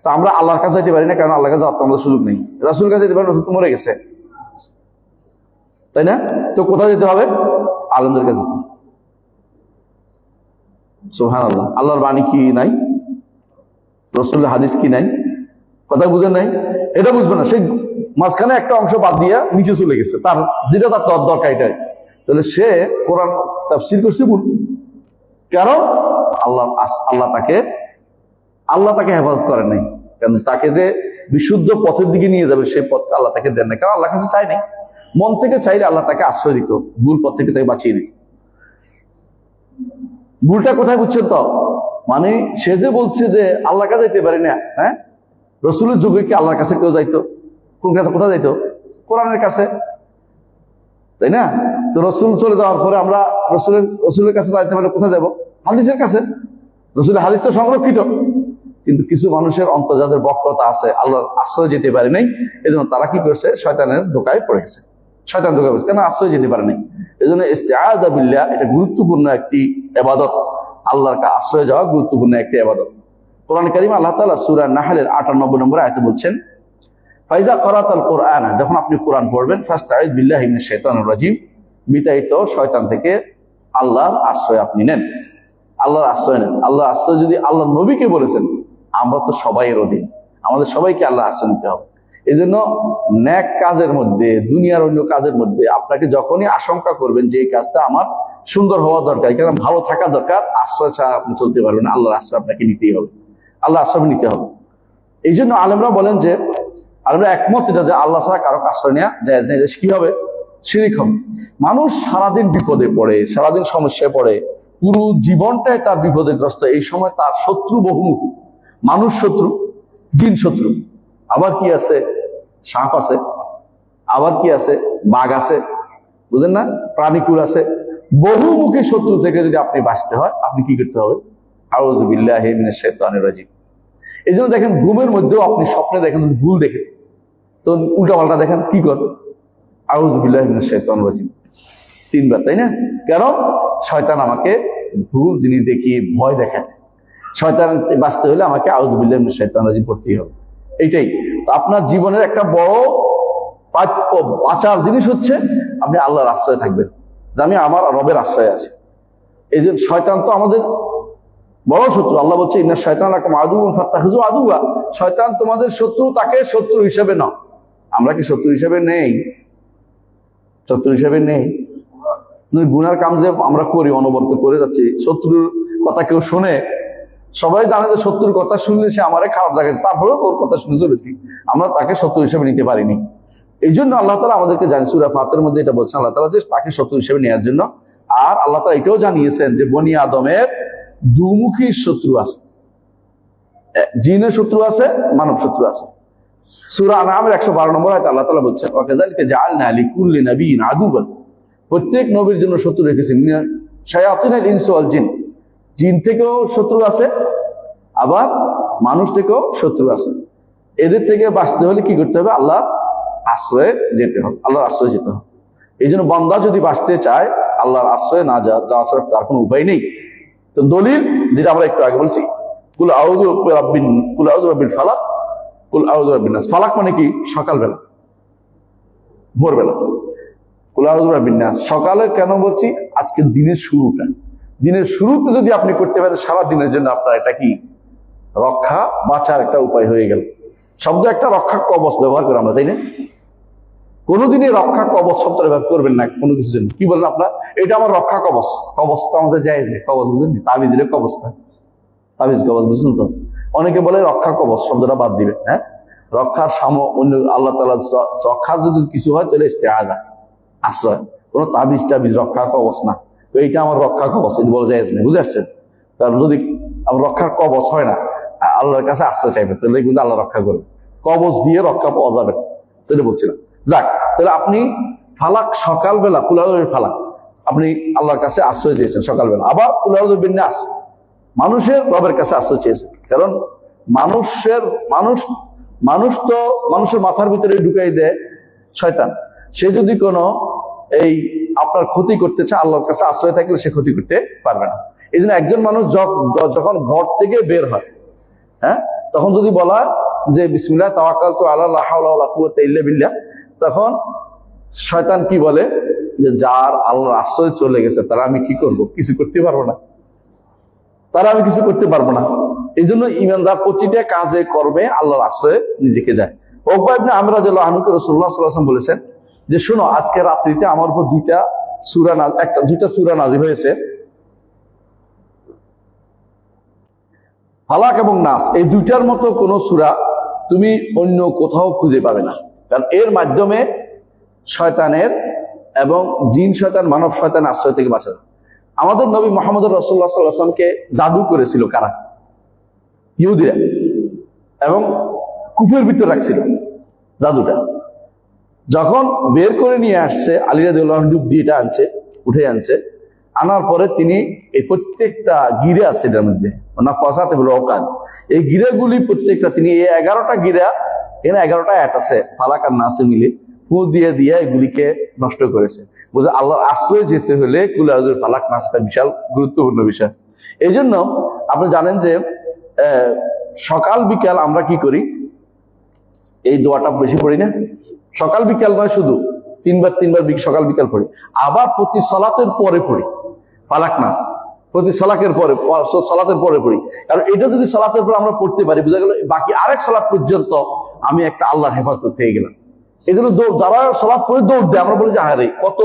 তো আমরা আল্লাহর কাছে যেতে পারি না, কারণ আল্লাহর কাছে যাওয়ার আমাদের সুযোগ নেই। রাসূলের কাছে যেতে পারি, রাসূল তো মরে গেছে, তাই না? তো কোথায় যেতে হবে? আলেমদের কাছে যেতে হবে। সুবহানাল্লাহ। আল্লাহর বাণী কি নাই? রাসূলের হাদিস কি নাই? কথা বুঝেন নাই? এটা বুঝবে না, সেই মাঝখানে একটা অংশ বাদ দিয়ে নিচে চলে গেছে, তার যেটা তার দরকার এটাই। তাহলে সে কোরআন তাফসীর করছে ভুল, কারণ আল্লাহ তাকে হেফাজত করেন নাই। কারণ তাকে যে বিশুদ্ধ পথের দিকে নিয়ে যাবে সেই পথটা আল্লাহ তাকে দেন না, কারণ আল্লাহ কাছে চাই নাই। মন থেকে চাইলে আল্লাহ তাকে আশ্রয় দিত, ভুল পথ থেকে তাকে বাঁচিয়ে দিত। ভুলটা কোথায় বুঝছেন তো? মানে সে যে বলছে যে আল্লাহর কাছে যেতে পারি না, হ্যাঁ, রাসূলের যুগে কি আল্লাহর কাছে কেউ যাইতো? কোন কাছে? কোথায় যাইতো? কোরআনের কাছে, তাই না? তো রাসূল চলে যাওয়ার পরে আমরা রাসূলের কাছে যাইতে পারলে কোথায় যাব? হাদিসের কাছে। রাসূলের হাদিস তো সংরক্ষিত, কিন্তু কিছু মানুষের অন্তর যাদের বক্রতা আছে, আল্লাহর আশ্রয় যেতে পারে নাই, এজন্য তারা কি করছে? শয়তানের ধোকায় পড়ে গেছে, শয়তান ধোকায় পড়েছে, কেন? আশ্রয় যেতে পারে নাই। এজন্য ইস্তিআযা বিল্লাহ এটা গুরুত্বপূর্ণ একটি ইবাদত। আল্লাহর কাছে আশ্রয় যাওয়া গুরুত্বপূর্ণ একটি ইবাদত। কোরআন কারীমে আল্লাহ তাআলা সূরা নাহলের 98 নম্বর আয়াতে বলছেন, ফাইজা করাতাল কোরআন, যখন আপনি কোরআন পড়বেন, ফাস্তাইয বিল্লাহি মিনাশ শাইতানির রাজীম, বিতাড়িত শয়তান থেকে আল্লাহর আশ্রয় আপনি নেন, আল্লাহর আশ্রয় নেন। আল্লাহর আশ্রয় যদি আল্লাহর নবীকে বলেছেন, আমরা তো সবাই এর অধীন, আমাদের সবাইকে আল্লাহর আশ্রয় নিতে হবে। এই জন্য ন্যাক কাজের মধ্যে, দুনিয়ার অন্য কাজের মধ্যে আপনাকে যখনই আশঙ্কা করবেন যে এই কাজটা আমার সুন্দর হওয়া দরকার, কারণ ভালো থাকা দরকার, আশ্রয় ছাড়া আপনি চলতে পারবেন না, আল্লাহর আশ্রয় আপনাকে নিতেই হবে, আল্লাহ আশ্রয় নিতে হবে। এই জন্য আলেমরা বলেন যে, আলেমরা একমত এটা যে আল্লাহ ছাড়া কারো আশ্রয় নেওয়া জায়েজ নেই। কি হবে? শিরিক হবে। মানুষ সারাদিন বিপদে পড়ে, সারাদিন সমস্যায় পড়ে, পুরো জীবনটাই তার বিপদগ্রস্ত। এই সময় তার শত্রু বহুমুখী, মানুষ শত্রু, জিন শত্রু, আবার কি আছে, সাপ আছে, আবার কি আছে, বাঘ আছে, বুঝলেন না, প্রাণীকুল আছে। বহুমুখী শত্রু থেকে যদি আপনি বাঁচতে হয়, আপনি কি করতে হবে? আউযু বিল্লাহি মিনাশ শাইতানির রাজিম। এই জন্য দেখেন ঘুমের মধ্যেও আপনি স্বপ্নে দেখেন, ভুল দেখেন তো উল্টা পাল্টা দেখেন, কি কর? আউযু বিল্লাহি মিনাশ শাইতানির রাজিম 3 বার, তাই না? কারণ শয়তান আমাকে ভুল জিনিস দেখিয়ে ভয় দেখাচ্ছে। শয়তান বাঁচতে হলে আমাকে আউযু বিল্লাহি মিনাশ শাইতানির রাজিম পড়তেই হবে। এইটাই তো আপনার জীবনের একটা বড় বাঁচার জিনিস হচ্ছে আপনি আল্লাহর আশ্রয়ে থাকবেন, যে আমি আমার রবের আশ্রয়ে আছি। এই যে শয়তান তো আমাদের বড় শত্রু। আল্লাহ বলছে ইন্না শাইতান লাকুম আদুউন ফাত্তাখিযু আদুওয়া, শয়তান তোমাদের শত্রু, তাকে শত্রু হিসেবে নাও। আমরা কি শত্রু হিসেবে নেই? শত্রু হিসেবে নেই। গুনার কাম যে আমরা করি, অনবরত করে যাচ্ছি, শত্রুর কথা কেউ শুনে, সবাই জানে যে শত্রুর কথা শুনলে সে আমারে খারাপ লাগে, তারপরেও তোর কথা শুনে চলেছি, আমরা তাকে শত্রু হিসেবে নিতে পারিনি। এই জন্য আল্লাহ তাআলা আমাদেরকে জানি, সূরা ফাতিরের মধ্যে এটা বলছেন আল্লাহ তাআলা, যে তাকে শত্রু হিসেবে নেওয়ার জন্য। আর আল্লাহ তাআলা এটাও জানিয়েছেন যে বনি আদমের দুমুখী শত্রু আছে, জিনের শত্রু আছে, মানব শত্রু আছে। সূরা আনআমের 112 নম্বর আয়াতে আল্লাহ তাআলা বলছেন ওয়াকাযালিকা জাআলনা লিকুল্লি নাবিয়্যিন আদুওয়ান, প্রত্যেক নবীর জন্য শত্রু রেখেছি, শায়াতিনুল ইনসি ওয়াল জিন, জিন থেকেও শত্রু আছে, আবার মানুষ থেকেও শত্রু আছে। এদের থেকে বাঁচতে হলে কি করতে হবে? আল্লাহর আশ্রয়ে যেতে হবে, আল্লাহর আশ্রয়ে যেতে হবে। এই জন্য বান্দা যদি বাঁচতে চায়, আল্লাহর আশ্রয়ে না যাওয়া ছাড়া তার কোনো উপায় নেই। তো দলিল যেটা আমরা একটু আগে বলছি, কুল আউযু বিরাব্বিল ফালাক, কুল আউযু বিরাব্বিন নাস। ফালাক মানে কি? সকালবেলা, ভোরবেলা। কুল আউযু বিরাব্বিন নাস সকালে কেন বলছি? আজকে দিনের শুরুটা, দিনের শুরুতে যদি আপনি করতে পারেন, সারা দিনের জন্য আপনার এটা কি রক্ষা, বাঁচার একটা উপায় হয়ে গেল। শব্দ একটা রক্ষা কবচ ব্যবহার করে আমরা, তাই না? কোনোদিনই রক্ষা কবচ শব্দ ব্যবহার করবেন না কোনো কিছুর জন্য। কি বলেন আপনার? এটা আমার রক্ষা কবচ। কবচ তো আমাদের যায় না, কবচ বুঝেন, তাবিজের কবচ না, তাবিজ কবচ বুঝছেন তো? অনেকে বলে রক্ষা কবচ শব্দটা বাদ দিবে। হ্যাঁ, রক্ষার অন্য আল্লাহ তাআলা রক্ষার যদি কিছু হয় তাহলে ইস্তেআযা, আশ্রয়। কোন তাবিজ টাবিজ রক্ষা কবচ না। তো এইটা আমার রক্ষা কবচ, এটা বলা যায় না, বুঝে আসছেন? কারণ যদি আমার রক্ষার কবচ হয় না, আল্লাহর কাছে আশ্রয় চাইবে, তাহলে কিন্তু আল্লাহ রক্ষা করবে। কবচ দিয়ে রক্ষা পাওয়া যাবে, সেটা বলছিলাম। যাক, তাহলে আপনি ফালাক, সকালবেলা কুল আউযু বিল ফালাক, আপনি আল্লাহর কাছে আশ্রয় চেয়েছেন সকালবেলা। আবার কুল আউযু বিন নাস, মানুষের রবের কাছে আশ্রয় চেয়েছেন। কারণ মানুষ তো মানুষের মাথার ভিতরে ঢুকাই দেয় শয়তান। সে যদি কোনো এই আপনার ক্ষতি করতে চায়, আল্লাহর কাছে আশ্রয় থাকলে সে ক্ষতি করতে পারবে না। এই জন্য একজন মানুষ যখন ঘর থেকে বের হয়, হ্যাঁ, তখন যদি বলা যে বিসমিল্লাহ তাওয়াক্কালতু আলা লা হাওলা ওয়ালা কুওয়াতা ইল্লা বিল্লাহ, তখন শয়তান কি বলে? যে যার আল্লাহর আশ্রয় চলে গেছে তারা আমি কি করব? কিছু করতে পারবো না, তারা আমি কিছু করতে পারবো না। এই জন্য ইমানদার প্রতিটা কাজে কর্মে আল্লাহর আশ্রয়ে নিজেকে যায়। উকবা ইবনে আমর রাদিয়াল্লাহু আনহু রাসূলুল্লাহ সাল্লাল্লাহু আলাইহি ওয়াসাল্লাম বলেছেন যে শোনো, আজকে রাত্রিতে আমার উপর দুইটা সূরা নাযিল হয়েছে, ফালাক এবং নাস। এই দুইটার মতো কোন সূরা তুমি অন্য কোথাও খুঁজে পাবে না। কারণ এর মাধ্যমে শয়তানের এবং জিন শয়তান, মানব শয়তান আশ্রয় থেকে বাঁচা যায়। আমাদের নবী মুহাম্মদ রাসূলুল্লাহ সাল্লাল্লাহু আলাইহি ওয়াসাল্লামকে জাদু করেছিল কারা? ইহুদিরা, এবং কুফের ভিতর রাখছিল জাদুটা। যখন বের করে নিয়ে আসছে, আলী রাদিয়াল্লাহু আনহু ডুব দিয়ে এটা উঠে আনছে, আনার পরে তিনি এই প্রত্যেকটা গিরে আছে এটার মধ্যে, না পসাতে বলে অকান, এই গিরাগুলি প্রত্যেকটা তিনি এই 11টা গিরা, এখানে 11টা আয়াত আছে ফালাক আর নাসে মিলে ফু দিয়ে এগুলিকে নষ্ট করেছে। বুঝে আল্লাহর আশ্রয় যেতে হলে কুল আউযু বিল ফালাক নাসটা বিশাল গুরুত্বপূর্ণ বিষয়। এই জন্য আপনি জানেন যে সকাল বিকাল আমরা কি করি? এই দোয়াটা বেশি পড়ি না? সকাল বিকাল নয়, শুধু তিনবার সকাল বিকাল পড়ি। আবার প্রতি সালাতের পরে পড়ি ফালাক নাস, প্রতি সালাতের পরে পড়ি। কারণ এটা যদি সালাতের পর আমরা পড়তে পারি, বুঝা গেল বাকি আরেক সালাত পর্যন্ত আমি একটা আল্লাহর হেফাজত থেকে গেলাম। এই জন্য যারা সালাত পড়ে দৌড় দেয়, আমরা বলি যে হারে কত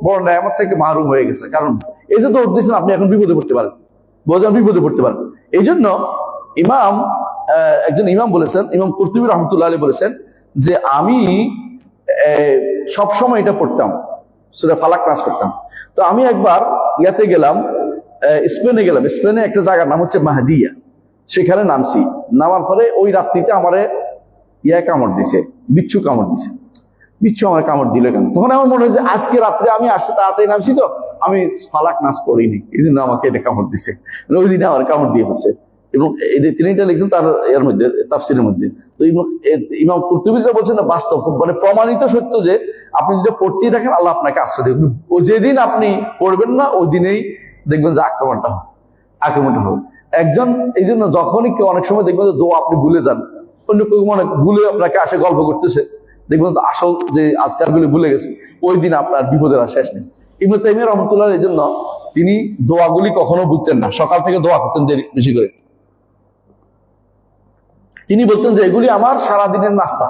বড় নেয়ামত থেকে মাহরুম হয়ে গেছে। কারণ এই যে দৌড় দিয়েছেন, আপনি এখন বিপদে পড়তে পারেন, বিপদে পড়তে পারেন। এই জন্য একজন ইমাম বলেছেন, ইমাম কুরতুবী রাহমাতুল্লাহ আলাইহি বলেছেন যে আমি সবসময় এটা পড়তাম, সূরা ফালাক নাস পড়তাম। তো আমি একবার ইয়াতে গেলাম, স্পেনে গেলাম। স্পেনে একটা জায়গার নাম হচ্ছে মাহদিয়া, সেখানে নামছি। নামার পরে ওই রাত্রিতে আমারে কামড় দিছে, বিচ্ছু কামড় দিছে। বিচ্ছু আমার কামড় দিল কেন? তখন আমার মনে হয়েছে আজকে রাত্রে আমি আসতে তাড়াতাড়ি নামছি, তো আমি ফালাক নাস পড়িনি, এই জন্য আমাকে এটা কামড় দিছে। ওই দিনে আমার কামড় দিয়ে হচ্ছে। এবং তিনি এটা লিখছেন তার এর মধ্যে, তাফসিরের মধ্যে। তো ইমাম কুরতুবী বলছেন না, বাস্তব মানে প্রমাণিত সত্য যে আপনি যদি পড়তেই থাকেন আল্লাহ আপনাকে আশ্রয় দেবেন। ও যেদিন আপনি পড়বেন না ওই দিনেই দেখবেন যে আক্রমণটা হবে একজন। এই জন্য যখনই কেউ অনেক সময় দেখবেন যে দোয়া আপনি ভুলে যান, অন্য কেউ মনে ভুলে আপনাকে আসে গল্প করতেছে, দেখবেন তো আসল যে আজকাল গুলি ভুলে গেছে, ওই দিন আপনার বিপদের আর শেষ নেই। ইবনে তাইমিয়া রাহমাতুল্লাহ এই জন্য তিনি দোয়াগুলি কখনো ভুলতেন না, সকাল থেকে দোয়া করতেন বেশি করে। তিনি বলতেন যে এগুলি আমার সারাদিনের নাস্তা,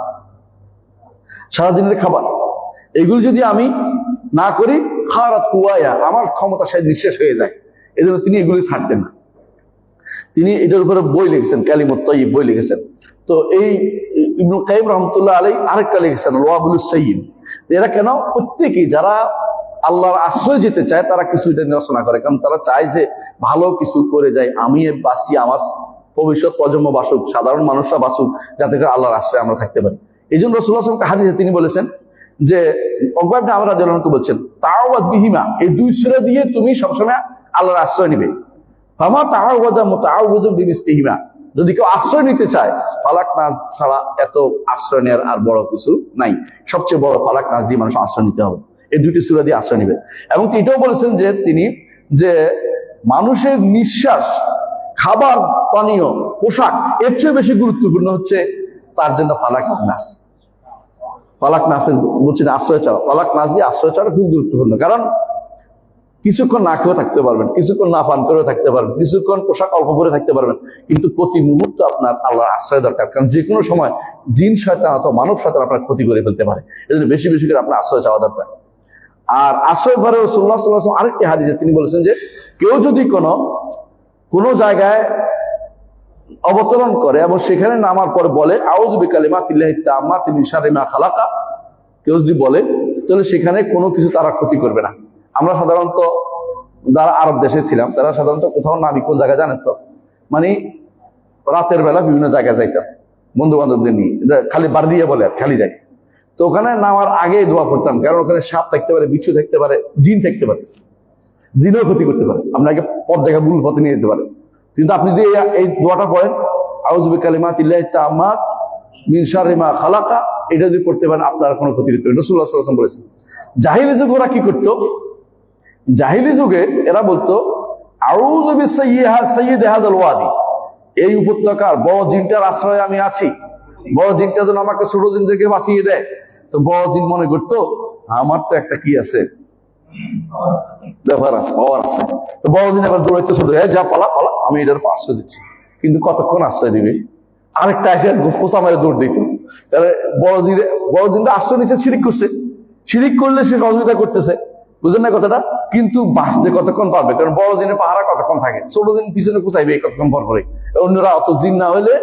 সারাদিনের খাবার, এগুলি যদি আমি না করি খারাত কুয়ায়া, আমার ক্ষমতা সে নিঃশেষ হয়ে যায়। এই জন্য তিনি এগুলি ছাড়তেন না। তিনি এটার উপরে বই লিখেছেন, কালিমুত তাইয়্যিব বই লিখেছেন। তো এই ইবনুল কাইয়িম রাহমাতুল্লাহ আলাইহি আরেকটা লিখেছেন রাওয়াবুলুস সাইয়্যিব। এরা কেন প্রত্যেকেই যারা আল্লাহর আশ্রয় যেতে চায় তারা কিছু এটা নিরসনা করে, কারণ তারা চায় যে ভালো কিছু করে যায়, আমি বাঁচি, আমার ভবিষ্যৎ প্রজন্ম বাসুক, সাধারণ মানুষরা বাসুক, যাতে করে আল্লাহর আশ্রয় আমরা থাকতে পারি। এই জন্য রাসূলুল্লাহ সাল্লাল্লাহু আলাইহি ওয়াসাল্লাম হাদিসে তিনি বলেছেন যে উকবা ইবনে আমর রাদিয়াল্লাহু আনহু বলছেন তাআওয়াদ বিহিমা, এই দুই সূরা দিয়ে তুমি সবসময় আল্লাহর আশ্রয় নিবে। ফামা তাআওয়াদা মুতাআওযিদুন বিমিসলিহিমা, যদি কেউ আশ্রয় নিতে চায় ফালাক নাস ছাড়া এত আশ্রয় নেওয়ার আর বড় কিছু নাই। সবচেয়ে বড় ফালাক নাস দিয়ে মানুষ আশ্রয় নিতে হবে, এই দুটি সূরা দিয়ে আশ্রয় নিবে। এবং এটাও বলেছেন যে তিনি যে মানুষের নিঃশ্বাস, খাবার, পানীয়, পোশাক এর চেয়ে বেশি গুরুত্বপূর্ণ হচ্ছে তার জন্য ফালাক নাস। ফালাক নাসের বলছেন আশ্রয় চাওয়া, ফালাক নাস দিয়ে আশ্রয় চাওয়া খুব গুরুত্বপূর্ণ। কারণ কিছুক্ষণ না খেয়েও থাকতে পারবেন, কিছুক্ষণ না পান করেও থাকতে পারবেন, কিছুক্ষণ পোশাক অল্প করে থাকতে পারবেন, কিন্তু প্রতি মুহূর্তে আপনার আল্লাহর আশ্রয় দরকার। কারণ যে কোনো সময় জিন শয়তান অথবা মানব শয়তান আপনার ক্ষতি করে ফেলতে পারে। এই জন্য বেশি বেশি করে আপনার আশ্রয় চাওয়া দরকার। আর আশ্রয় ঘরে রাসূলুল্লাহ সাল্লাল্লাহু আলাইহি ওয়াসাল্লাম আরেকটি হাদিসে তিনি বলেছেন যে কেউ যদি কোনো জায়গায় অবতরণ করে এবং সেখানে নামার পরে বলে আউযু বিকালিমাতিল্লাহি তাম্মাতি মিন শাররি মা খালাকা, কেউ যদি বলে তাহলে সেখানে কোনো কিছু তারা ক্ষতি করবে না। আমরা সাধারণত যারা আরব দেশে ছিলাম তারা সাধারণত কোথাও নামি কোন জায়গায় জানেন তো, মানে রাতের বেলা বিভিন্ন জায়গায় যাইতাম বন্ধু বান্ধবদের নিয়ে, খালি বাড়ি দিয়ে বলে খালি যাই। তো ওখানে নামার আগে দোয়া করতাম, কারণ ওখানে সাপ থাকতে পারে, বিচ্ছু থাকতে পারে, জিন থাকতে পারে, জিনও ক্ষতি করতে পারে, আপনাকে পথ দেখা ভুল পথে নিয়ে যেতে পারে। কিন্তু আপনি যদি এই দোয়াটা পড়েন আউযু বিকালিমাতিল্লাহি তাম্মাত মিন শাররি মা খালাকা, এটা যদি পড়তে পারেন আপনার কোনো ক্ষতি করতে পারে। রাসূলুল্লাহ সাল্লাল্লাহু আলাইহি ওয়াসাল্লাম বলেছেন। জাহিলি যুগে ওরা কি করতো? জাহিলি যুগে এরা বলতো আউযু বিসাইয়্যিদি হাযাল ওয়াদি, এই উপত্যকার বড় জিনটার আশ্রয়ে আমি আছি, বড় জিনটা যেন আমাকে ছোট জিন থেকে বাঁচিয়ে দেয়। তো বড় জিন মনে করতো আমার তো একটা কি আছে, ব্যাপার আছে, পাওয়ার আছে। তো বড় জিন এবার দৌড়াইতে ছোট, যা পালা পালা, আমি এটার আশ্রয় দিচ্ছি। কিন্তু কতক্ষণ আশ্রয় দিবে? আরেকটা এসে কোচা মারে দৌড় দিত। তাহলে বড় জিনটা আশ্রয় নিচ্ছে, শিরিক করছে, শিরিক করলে সে সহযোগিতা করতেছে, বুঝলেন না কথাটা? কিন্তু বাঁচতে কতক্ষণ পারবে? কারণ বড় জিনের পাহারা কতক্ষণ থাকে, ছোট জিন পিছনে কুচাইবে কতক্ষণ পর করে। অন্যরা অত জিন না হলে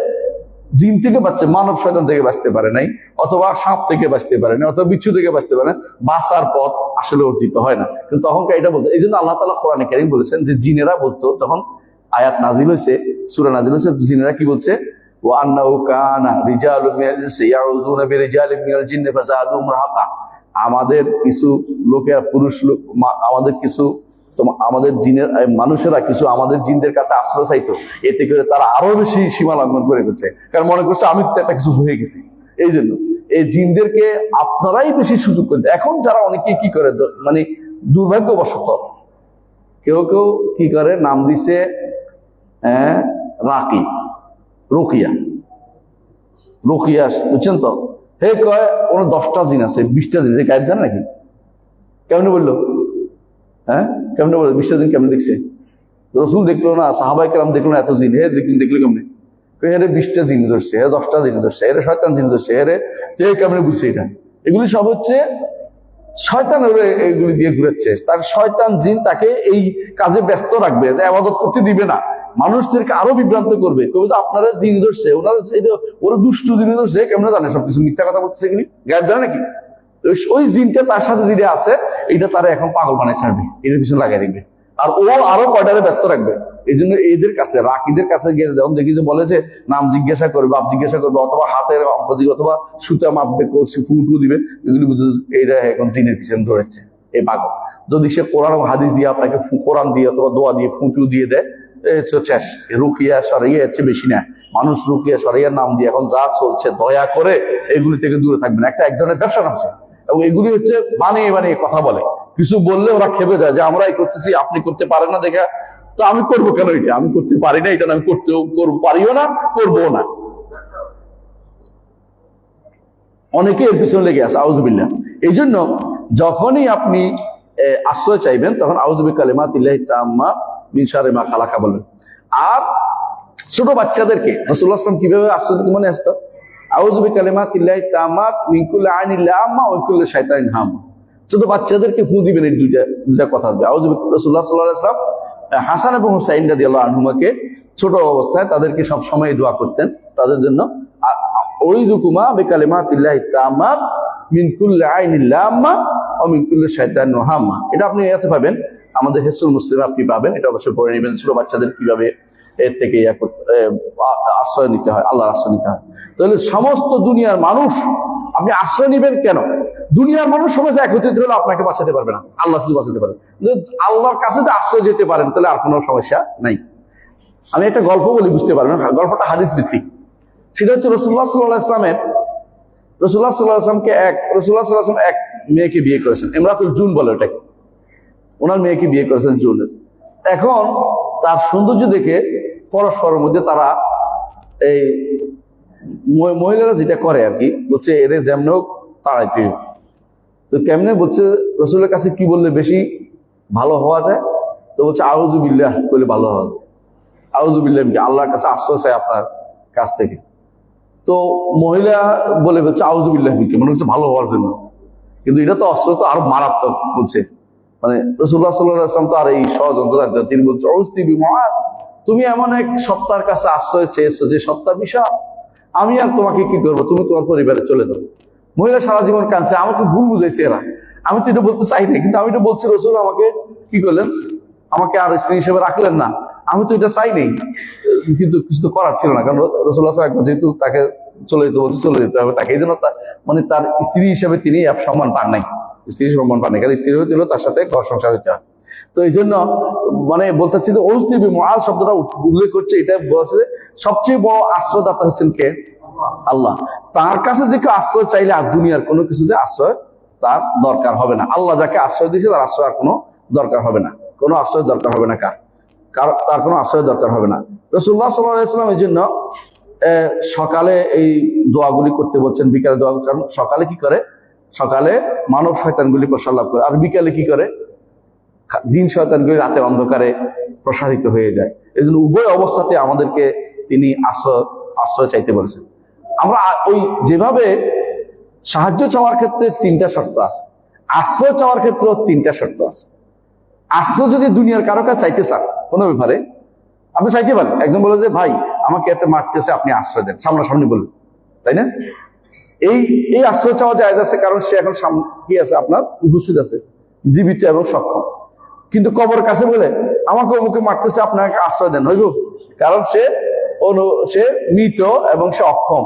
জিন থেকে বাঁচছে, মানব শয়তান থেকে বাঁচতে পারে নাই, অথবা সাপ থেকে বাঁচতে পারে না, অথবা বিচ্ছু থেকে বাঁচতে পারে না, বাঁচার পথ আসলে অর্জিত হয় না। কিন্তু তখনকার এটা বলতো। এই জন্য আল্লাহ তাআলা কোরআনে কারীম বলেছেন যে জিনেরা বলতো, তখন আয়াত নাজিল হয়েছে, সূরা নাজিল হয়েছে, জিনেরা কি বলছে? ওয়া আন্নাহু কানা রিজালুম মিনাল ইনসি ইয়াউযুনা বিরিজালিম মিনাল জিন্নি ফাযাদুহুম রাহাকা, আমাদের কিছু লোকের পুরুষ লোক, আমাদের জিনের মানুষেরা কিছু আমাদের জিনদের কাছে আশ্রয় চাইতো, এতে করে তারা আরো বেশি সীমা লঙ্ঘন করে ফেলছে, কারণ মনে করছে আমি তো একটা কিছু হয়ে গেছি। এই জন্য এই জিনদেরকে আপনারাই বেশি সুযোগ করে। এখন যারা অনেকে কি করে, মানে দুর্ভাগ্যবশত কেউ কেউ কি করে, নাম দিছে রাকি, রুকিয়া, বুঝছেন তো? হে কয় ওর 10টা জিন আছে, 20টা জিন, গায়েব জানে নাকি? কেমনে বললো? কেমনে বললো? 20টা জিন কেমনে দেখছে? রসুল দেখলো না, সাহাবায়ে কেরাম দেখলো না এত জিন, দেখলো কেমনে? হেরে 20টা জিন ধরছে, হে 10টা জিন ধরছে, হেরে শয়তান জিন ধরছে, হেরে কেমনে বুঝছে এটা? এগুলি সব হচ্ছে শয়তান, এগুলি দিয়ে ঘুরেছে। তার শয়তান জিন তাকে এই কাজে ব্যস্ত রাখবে, ইবাদত করতে দিবে না, মানুষদেরকে আরো বিভ্রান্ত করবে। কবি তো আপনারা দিন ধরছে, ওরা দুষ্ট জিন ধরছে, কেমনে জানে? সবকিছু মিথ্যা কথা বলছে, এগুলি গায়েব জানে নাকি? তো তো ওই জিনটা তার সাথে যেটা আছে এটা তারা এখন পাগল বানায় ছাড়বে, এটার পিছনে লাগাই রাখবে, আর ও আরো কয়টারে ব্যস্ত রাখবে। এই জন্য এদের কাছে রাকিদের কাছে গিয়ে যখন দেখি যে বলে যে নাম জিজ্ঞাসা করবে, বাপ জিজ্ঞাসা করবে, অথবা হাতের অঙ্ক দিবে, অথবা সুতা মাপবে, ফুটু দিবে, এগুলি এইটা এখন জিনের পিছনে ধরেছে এই পাগল। যদি সে কোরআন হাদিস দিয়ে আপনাকে কোরআন দিয়ে অথবা দোয়া দিয়ে ফুটু দিয়ে দেয়, শেষ। রুকিয়া সরাইয়া হচ্ছে বেশি না, মানুষ রুকিয়া সরাইয়ার নাম দিয়ে এখন যা চলছে, দয়া করে এগুলি থেকে দূরে থাকবেন। একটা এক ধরনের ব্যবসা নামছে, এবং এগুলি হচ্ছে বানিয়ে বানিয়ে কথা বলে, কিছু বললে ওরা খেপে যায় যে আমরাই করতেছি, আপনি করতে পারেন না দেখা, তো আমি করবো কেন, এটা আমি করতে পারি না, এটা আমি করতেও পারিও না, করবো না। অনেকে এর পিছনে লেগে আছে, আউযুবিল্লাহ। এই জন্য যখনই আপনি আশ্রয় চাইবেন তখন আউযু বিকালিমাতিল্লাহি তাম্মা মিন শাররি মা খালাকা বলবেন। আর ছোট বাচ্চাদেরকে রাসূলুল্লাহ সাল্লাল্লাহু আলাইহি ওয়াসাল্লাম কিভাবে আশ্রয় দিতে মনে আসতো, আউযু বিকালিমাতিল্লাহি তাম্মা মিন কুল্লি আইনিন লাম্মা ওয়া কুল্লি শাইতানিন হাম্মা। ছোট বাচ্চাদেরকে ফু দিবেন এই দুইটা কথা হবে। আউযু রাসূলুল্লাহ সাল্লাল্লাহু আলাইহি ওয়াসাল্লাম হাসান এবং হুসাইন রাদিয়াল্লাহু আনহুমাকে ছোট অবস্থায় তাদেরকে সব সময় দোয়া করতেন তাদের জন্য, উইযুকুমা বিকালিমাতিল্লাহি তাম্মা মিন কুল্লি আইনিন লাম্মা ওয়া মিন কুল্লি শাইতানিন হাম্মা। এটা আপনি এতে পাবেন, আমাদের হিসনুল মুসলিম আপনি পাবেন, এটা অবশ্যই পড়ে নেবেন ছোট বাচ্চাদের কিভাবে এর থেকে আশ্রয় নিতে হয়, আল্লাহর আশ্রয় নিতে হয়। তাহলে সমস্ত দুনিয়ার মানুষ আপনি আশ্রয় নিবেন কেন? দুনিয়ার মানুষ সমস্ত একত্রিত হলে আপনাকে বাঁচাতে পারবে না, আল্লাহ শুধু বাঁচাতে পারবে। আল্লাহর কাছে যদি আশ্রয় যেতে পারেন তাহলে আর কোনো সমস্যা নাই। আমি একটা গল্প বলি, বুঝতে পারবেন, গল্পটা হাদিস ভিত্তিক। সেটা হচ্ছে রাসূলুল্লাহ সাল্লাল্লাহু আলাইহি ওয়াসাল্লামের রাসূলুল্লাহ সাল্লাল্লাহু আলাইহি ওয়াসাল্লামকে রাসূলুল্লাহ সাল্লাল্লাহু আলাইহি ওয়াসাল্লাম এক মেয়েকে বিয়ে করেছেন, ইমরাতুল জুন বলে ওটাকে, ওনার মেয়েকে বিয়ে করেছেন জুন। এখন তার সৌন্দর্য দেখে পরস্পরের মধ্যে তারা এই মহিলারা যেটা করে আর কি, বলছে এদের যেমন হোক তাড়াইতে, তো কেমনে বলছে রসুলের কাছে কি বললে বেশি ভালো হওয়া যায়, তো বলছে আউযু বিল্লাহ বলে ভালো হওয়া যায়। আউযু বিল্লাহ আল্লাহর কাছে আশ্রয় চাই আপনার কাছ থেকে। তো মহিলা বলে বলছে আউযু বিল্লাহ মনে হচ্ছে ভালো হওয়ার জন্য, কিন্তু এটা তো অস্ত্র তো আরো মারাত্মক বলছে। মানে রাসূলুল্লাহ সাল্লাল্লাহু আলাইহি ওয়াসাল্লাম তো আর এই ষড়যন্ত্র, তিনি বলছে তুমি এমন এক সত্তার কাছে আশ্রয় চেয়েছো যে সত্তার বিষয়, আমি আর তোমাকে কি করবো, তুমি তোমার পরিবারে চলে যাও। মহিলা সারা জীবন কাঁদছে, আমাকে ভুল বুঝাইছে এরা, আমি তো এটা বলতে চাই না, কিন্তু আমি এটা বলছি রাসূল আমাকে কি করলেন, আমাকে আর স্ত্রী হিসেবে রাখলেন না, আমি তো এটা চাই নাই, কিন্তু কিছু তো করার ছিল না, কারণ রাসূলুল্লাহ একবার যেহেতু তাকে চলে যেতে বলছে চলে যেতে হবে তাকে, এই জন্য মানে তার স্ত্রী হিসেবে তিনি সম্মান পান নাই, স্ত্রীর সম্মান পান নাই, কারণ স্ত্রী হতে হলো তার সাথে ঘর সংসার হতে হয়। তো এই জন্য মানে বলতে চাচ্ছি যে ওস্তিবি মুআজ শব্দটা উল্লেখ করছে, এটা বলছে সবচেয়ে বড় আশ্রয়দাতা হচ্ছেন কে? আল্লাহ। তার কাছে যে কেউ আশ্রয় চাইলে আর দুনিয়ার কোনো কিছুতে আশ্রয় তার দরকার হবে না। আল্লাহ যাকে আশ্রয় দিয়েছে তার আশ্রয় আর কোনো দরকার হবে না, কোনো আশ্রয় দরকার হবে না, তার কোনো আশ্রয় দরকার হবে না। রাসূলুল্লাহ সাল্লাল্লাহু আলাইহি ওয়াসাল্লাম এই জন্য সকালে এই দোয়াগুলি করতে বলছেন, বিকালে দোয়া, কারণ সকালে কি করে, সকালে মানব শয়তানগুলি প্রসার লাভ করে, আর বিকালে কি করে, জিন শয়তানগুলি রাতের অন্ধকারে প্রসারিত হয়ে যায়। এই জন্য উভয় অবস্থাতে আমাদেরকে তিনি আশ্রয় চাইতে বলেছেন। আমরা ওই যেভাবে সাহায্য চাওয়ার ক্ষেত্রে 3টা শর্ত আছে, আশ্রয় চাওয়ার ক্ষেত্রেও 3টা শর্ত আছে। আশ্রয় যদি দুনিয়ার কারো কাছে চাইতে চান কোনো ব্যাপারে, আপনি চাইতে পারেন, একদম বলে যে ভাই আমাকে এতে মারতেছে, আপনি আশ্রয় দেন, সামনাসামনি বলুন, তাই না? এই আশ্রয় চাওয়া যায় আছে, কারণ সে এখন কি আছে, আপনার উপস্থিত আছে, জীবিত এবং সক্ষম। কিন্তু কবর কাছে বলে আমাকে অমুকে মারতেছে, আপনাকে আশ্রয় দেন, হইব, কারণ সে মৃত এবং সে অক্ষম,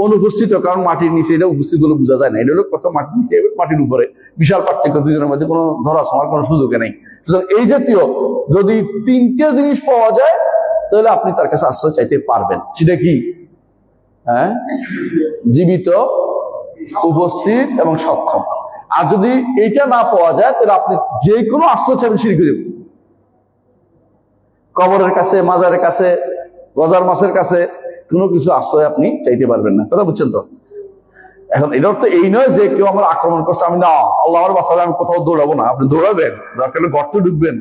অনুপস্থিত, কারণ মাটির নিচে, এটা উপস্থিত বলে বোঝা যায় না, এটা হলো কত মাটির নিচে মাটির উপরে, বিশাল পার্থক্য, দুজনের মধ্যে কোনো ধরা ছোঁয়ার কোনো সুযোগ নেই। সুতরাং এই জাতীয় যদি 3টে জিনিস পাওয়া যায় তাহলে আপনি তার কাছে আশ্রয় চাইতে পারবেন। সেটা কি? হ্যাঁ, জীবিত, উপস্থিত এবং সক্ষম। আর যদি এইটা না পাওয়া যায় তাহলে আপনি যে কোনো আশ্রয় চাইবেন শিরক করে দেবেন। কবরের কাছে, মাজারের কাছে, গজার মাছের কাছে কোনো কিছু আশ্রয় আপনি চাইতে পারবেন না। কথা বুঝছেন তো? এখন এটার তো এই নয় যে কেউ আমার আক্রমণ করছে, আমি না আল্লাহ আমার বাঁচালে আমি কোথাও দৌড়াবো না। আপনি দৌড়াবেন, দরকার হলে গর্তে ঢুকবেন,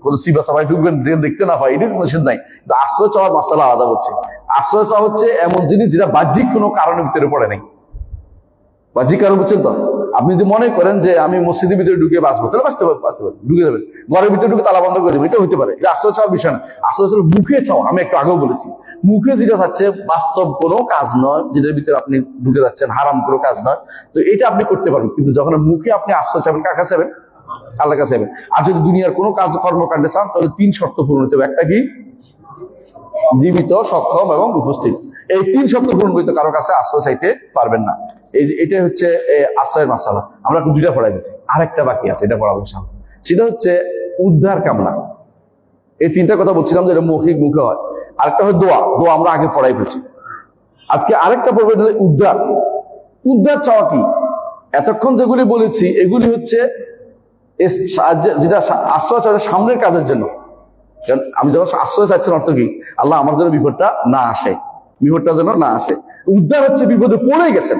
কোনো সিবা সাবাই ঢুকবেন, দেখতে না পাই, এটার কোনো নিষেধ নাই। কিন্তু আশ্রয় চাওয়ার মাসালা আলাদা হচ্ছে। আশ্রয় চাওয়া হচ্ছে এমন জিনিস যেটা বাহ্যিক কোনো কারণের ভিতরে পড়ে নাই। বাহ্যিক কারণ বুঝছেন তো? আপনি যদি মনে করেন যে আমি মসজিদের ভিতরে ঢুকে বাঁচবো, তাহলে বাঁচতে পারবেন, ঢুকে যাবেন। ঘরের ভিতরে ঢুকে তালা বন্ধ করে দেবেন, এটা হতে পারে। এটা আশ্রয় চাওয়ার বিষয় না। আশ্রয় চাওয়ার মুখে চাওয়া, আমি একটু আগেও বলেছি, মুখে যেটা চাচ্ছে বাস্তব কোনো কাজ নয়, যেটার ভিতরে আপনি ঢুকে যাচ্ছেন, হারাম কোনো কাজ নয়। তো এটা আপনি করতে পারবেন, কিন্তু যখন মুখে আপনি আশ্রয় চাবেন, কার কাছে যাবেন? আল্লাহর কাছে যাবেন। আর যদি দুনিয়ার কোনো কাজ কর্মকাণ্ডে চান, তাহলে 3 শর্ত পূরণ হতে হবে। একটা কি? জীবিত, সক্ষম এবং উপস্থিত। এই 3 শর্ত পূরণ করতে কারো কাছে আশ্রয় চাইতে পারবেন না। এটাই হচ্ছে আশ্রয়ের মাসালা। আমরা 2টা পড়াই গেছি, আরেকটা বাকি আছে, এটা পড়াবো ইনশাআল্লাহ। সেটা হচ্ছে উদ্ধার কামনা। এই 3টা কথা বলছিলাম যে এটা মৌখিক মুখে হয়। আরেকটা হয় দোয়া, দোয়া আমরা আগে পড়াই ফেলছি। আজকে আরেকটা পড়বে উদ্ধার। উদ্ধার চাওয়া কি? এতক্ষণ যেগুলি বলেছি এগুলি হচ্ছে যেটা আশ্রয় চাওয়া সামনের কাজের জন্য। কারণ আমি যখন আশ্রয় চাচ্ছেন, অর্থ কি? আল্লাহ আমার জন্য বিপদটা না আসে, বিপদটা যেন না আসে। উদ্ধার হচ্ছে বিপদে পড়ে গেছেন,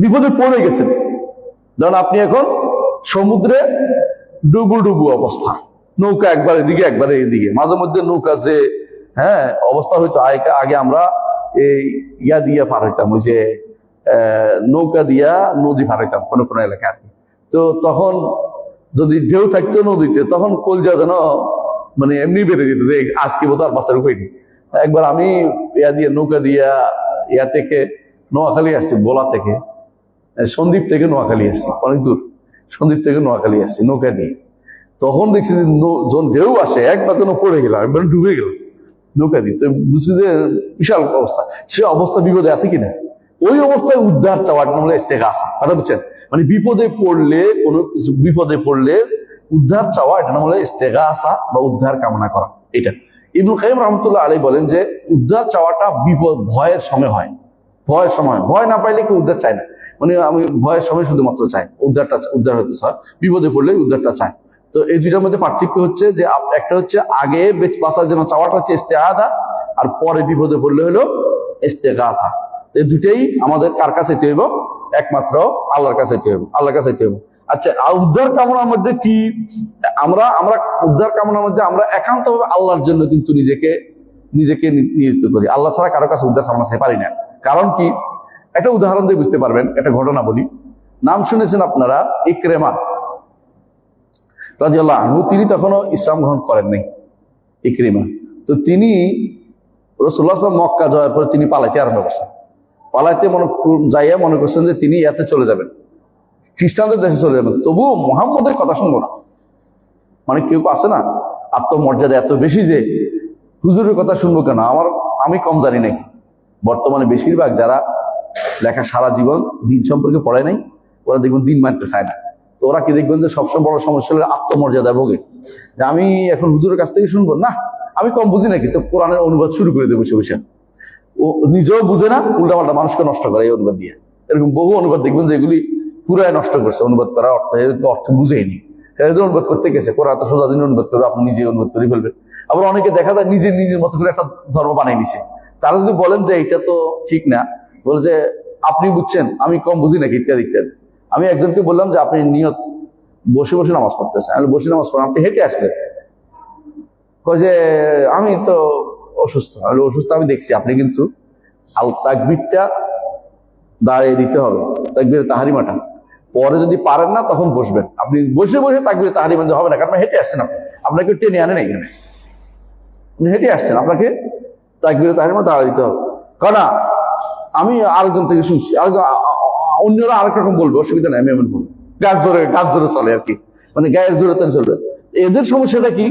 বিপদে পড়ে গেছেন। ধরুন আপনি এখন সমুদ্রে ডুবু অবস্থা, নৌকা একবার এদিকে একবার এদিকে, মাঝে মধ্যে নৌকা যে অবস্থা হইতো, আগে আমরা এই ইয়া দিয়ে পার হইতাম, ওই যে নৌকা দিয়া নদী পার হইতাম কোনো কোনো এলাকায়। তো তখন যদি ঢেউ থাকতো নদীতে, তখন কলজা যেন মানে এমনি বেড়ে যেত যে আজকে বোধ আর বাঁচার উপায় নেই। একবার আমি নৌকা দিয়া থেকে নোয়াখালী আসছি, বোলা থেকে, সন্দ্বীপ থেকে নোয়াখালী আসছি, অনেক দূর। সন্দ্বীপ থেকে নোয়াখালী আসছি নৌকা দিয়ে। তখন দেখছি যে যখন ঢেউ আসে, একবার যেন পড়ে গেলাম, একবার ডুবে গেলাম নৌকা দিয়ে। তো বুঝছি যে বিশাল অবস্থা। সে অবস্থা বিপদে আছে কিনা, ওই অবস্থায় উদ্ধার চাওয়ার নাম হলো ইস্তেগাসা। কথা বুঝছেন? মানে বিপদে পড়লে, কোনো কিছু বিপদে পড়লে উদ্ধার চাওয়া, এটা নাম হলো ইস্তেগাসা বা উদ্ধার কামনা করা। এটা ইবনুল কাইয়িম রাহমাতুল্লাহ আলাইহি বলেন যে উদ্ধার চাওয়াটা বিপদ ভয়ের সময় হয়। ভয়ের সময়, ভয় না পাইলে কেউ উদ্ধার চায় না। মানে আমি ভয়ের সময় শুধুমাত্র চাই উদ্ধার হতে চাই, বিপদে পড়লে উদ্ধারটা চাই। তো এই 2টার মধ্যে পার্থক্য হচ্ছে যে একটা হচ্ছে আগে বাঁচার জন্য চাওয়াটা হচ্ছে ইস্তেআদা, আর পরে বিপদে পড়লে হলো ইস্তেগাসা। এই 2টাই আমাদের কার কাছে চাইতে হইব? একমাত্র আল্লাহর কাছে চাইতে হইব, আল্লাহর কাছে চাইতে হইব। আচ্ছা, উদ্ধার কামনার মধ্যে কি? আমরা উদ্ধার কামনার মধ্যে আমরা একান্তভাবে আল্লাহর জন্য কিন্তু নিজেকে নিয়োজিত করি। আল্লাহ ছাড়া কারো কাছে উদ্ধার কামনা চাইতে পারি না। কারণ কি? একটা উদাহরণ দিয়ে বুঝতে পারবেন, একটা ঘটনা বলি। নাম শুনেছেন আপনারা ইকরামা রাদিয়াল্লাহু আনহু। তিনি তখনও ইসলাম গ্রহণ করেন নাই, ইকরামা। তো তিনি রাসূলুল্লাহ সাল্লাল্লাহু আলাইহি ওয়াসাল্লাম মক্কা যাওয়ার পর তিনি পালাইতে আরম্ভ করছেন। পালাইতে মনে করছেন যে তিনি ইয়াতে চলে যাবেন, খ্রিস্টানদের দেশে চলে যাবেন, তবুও মুহাম্মদের কথা শুনবো না। মানে কেউ আছে না আত্মমর্যাদা এত বেশি যে হুজুরের কথা শুনবো কেন, আমি কম জানি নাকি। বর্তমানে বেশিরভাগ যারা লেখা সারা জীবন দিন সম্পর্কে পড়ে নাই, ওরা দেখবেন দিন মানতে চায় না। তো ওরা কি দেখবেন যে সবসময় বড় সমস্যা হলে আত্মমর্যাদা ভোগে, যে আমি এখন হুজুরের কাছ থেকে শুনবো না, আমি কম বুঝি নাকি, তো কোরআনের অনুবাদ শুরু করে দেবো বসে। ও নিজেও বুঝে না, উল্টাপাল্টা মানুষকে নষ্ট করে এই অনুবাদ দিয়ে। এরকম বহু অনুবাদ দেখবেন যে এগুলি পুরাই নষ্ট করছে, অনুবাদ করা অর্থ বুঝেইনি। অনুবাদ করতে গেছে, কোরআন তো সোজা দিন অনুবাদ করবে, আপনি নিজে অনুবাদ করে ফেলবেন। আবার অনেকে দেখা যায় নিজের মতো করে একটা ধর্ম বানিয়ে নিছে। তারা যদি বলেন যে এটা তো ঠিক না, বলে যে আপনি বুঝছেন, আমি কম বুঝি নাকি, ইত্যাদি ইত্যাদি। আমি একজনকে বললাম যে আপনি নিয়ত বসে বসে নামাজ পড়তেছেন, আমি বসে নামাজ পড়েন, আপনি হেঁটে আসলেন। কয় যে আমি তো অসুস্থ। আমি দেখছি আপনি কিন্তু তাকবীরটা দাঁড়িয়ে দিতে হবে, তাকবীরে তাহরিমাটা। পরে যদি পারেন না তখন বসবেন, আপনি বসে বসে তাকবীরে তাহরিমা হবে না, কারণ হেঁটে আসছেন, আপনাকে টেনে আনে না, এখানে আপনি হেঁটে আসছেন, আপনাকে তাকবীরে তাহরিমা দাঁড়িয়ে দিতে হবে। কারণ আমি আরেকজন থেকে শুনছি, অন্যরা আরেক রকম বলবে, অসুবিধা নেই, আমি এমন বলবো, গাছ জোরে চলে আর কি, মানে গায়ের জোরে তার চলবে। এদের সমস্যাটা কি?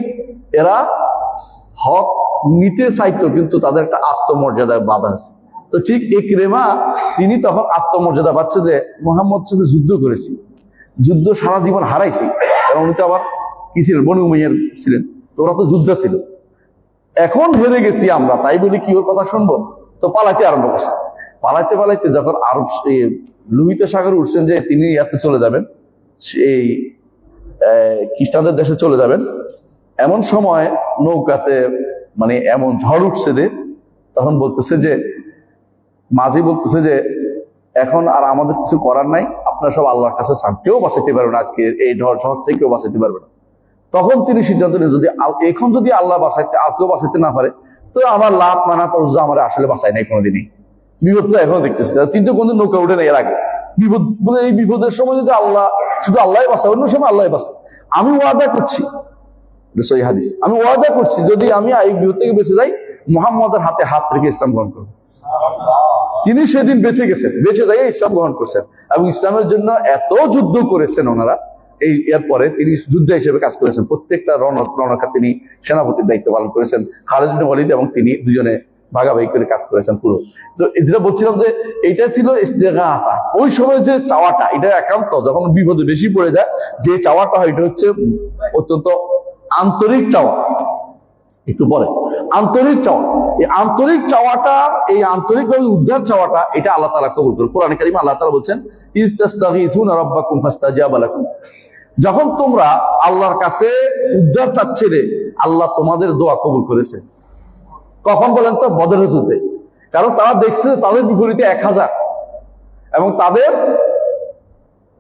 এরা হক নিতে চাইতো, কিন্তু তাদের একটা আত্মমর্যাদায় বাধা আছে। তো ঠিক ইকরামা তিনি তখন আত্মমর্যাদা পাচ্ছে যে মুহাম্মদ সাথে যুদ্ধ করেছি, যুদ্ধ সারা জীবন হারাইছি, কারণ উনি তো আবার কি ছিলেন, বনু উমাইয়ার ছিলেন, তো ওরা তো যুদ্ধ ছিল। এখন হেরে গেছি আমরা, তাই বলি কি ওর কথা শুনবো? তো পালাইতে আরম্ভ করছে। পালাইতে যখন আরব লোহিত সাগর উঠছেন যে তিনি ইয়াতে চলে যাবেন, সেই খ্রিস্টানদের দেশে চলে যাবেন, এমন সময় নৌকাতে মানে এমন ঝড় উঠছে যে তখন বলতেছে যে মাঝি বলতেছে যে এখন আর আমাদের কিছু করার নাই, আপনারা সব আল্লাহর কাছে চান, কেউ বাঁচাইতে পারবে না, আজকে এই ঝড় থেকে কেউ বাঁচাইতে পারবে না। তখন তিনি সিদ্ধান্ত নেন এখন যদি আল্লাহ বাঁচাইতে আর কেউ বাঁচাইতে না পারে, তো আমার লাভ মানা তো আমার আসলে বাঁচায় নাই কোনোদিনই, বিপদ তো এখনো দেখতেছি না, তিনটে কোন নৌকা উঠে নেই এর আগে। বিপদ বলে এই বিপদের সময় যদি আল্লাহ, শুধু আল্লাহ বাঁচায়, অন্য সময় আল্লাহ বাঁচায়। আমি ওয়াদা করছি, সহিহ হাদিস, আমি ওয়াদা করছি যদি আমি এই বিপদ থেকে বেঁচে যাই, মুহাম্মদের হাতে হাত রেখে ইসলাম গ্রহণ করব। তিনি সেদিন বেঁচে গেছেন, বেঁচে যাই ইসলাম গ্রহণ করছেন এবং ইসলামের জন্য এত যুদ্ধ করেছেন ওনারা। এরপরে তিনি যোদ্ধা হিসেবে কাজ করেছেন, প্রত্যেকটা রণকা তিনি সেনাপতির দায়িত্ব পালন করেছেন। খালিদ বিন ওয়ালিদ এবং তিনি দুজনে ভাগাভাগি করে কাজ করেছেন পুরো। তো যেটা বলছিলাম যে এইটা ছিল ইস্তেগাথা, ওই সময় যে চাওয়াটা, এটা একান্ত যখন বিপদে বেশি পড়ে যায় যে চাওয়াটা হয়, এটা হচ্ছে অত্যন্ত আন্তরিক চাওয়া। একটু পরে আন্তরিক চাওয়া, এই আন্তরিক চাওয়াটা, এই আন্তরিকভাবে উদ্ধার চাওয়াটা, এটা আল্লাহ তাআলা কবুল করেন। কোরআনে কারিমে আল্লাহ তাআলা বলছেন, ইস্তাগীসুনা রাব্বাকুম ফাস্তাজাবা লাকুম, যখন তোমরা আল্লাহর কাছে উদ্ধার চাচ্ছিলে, আল্লাহ তোমাদের দোয়া কবুল করেছে। কখন বলেন তো? বদরের যুদ্ধে। কারণ তারা দেখছে তাদের বিপরীতে 1000 এবং তাদের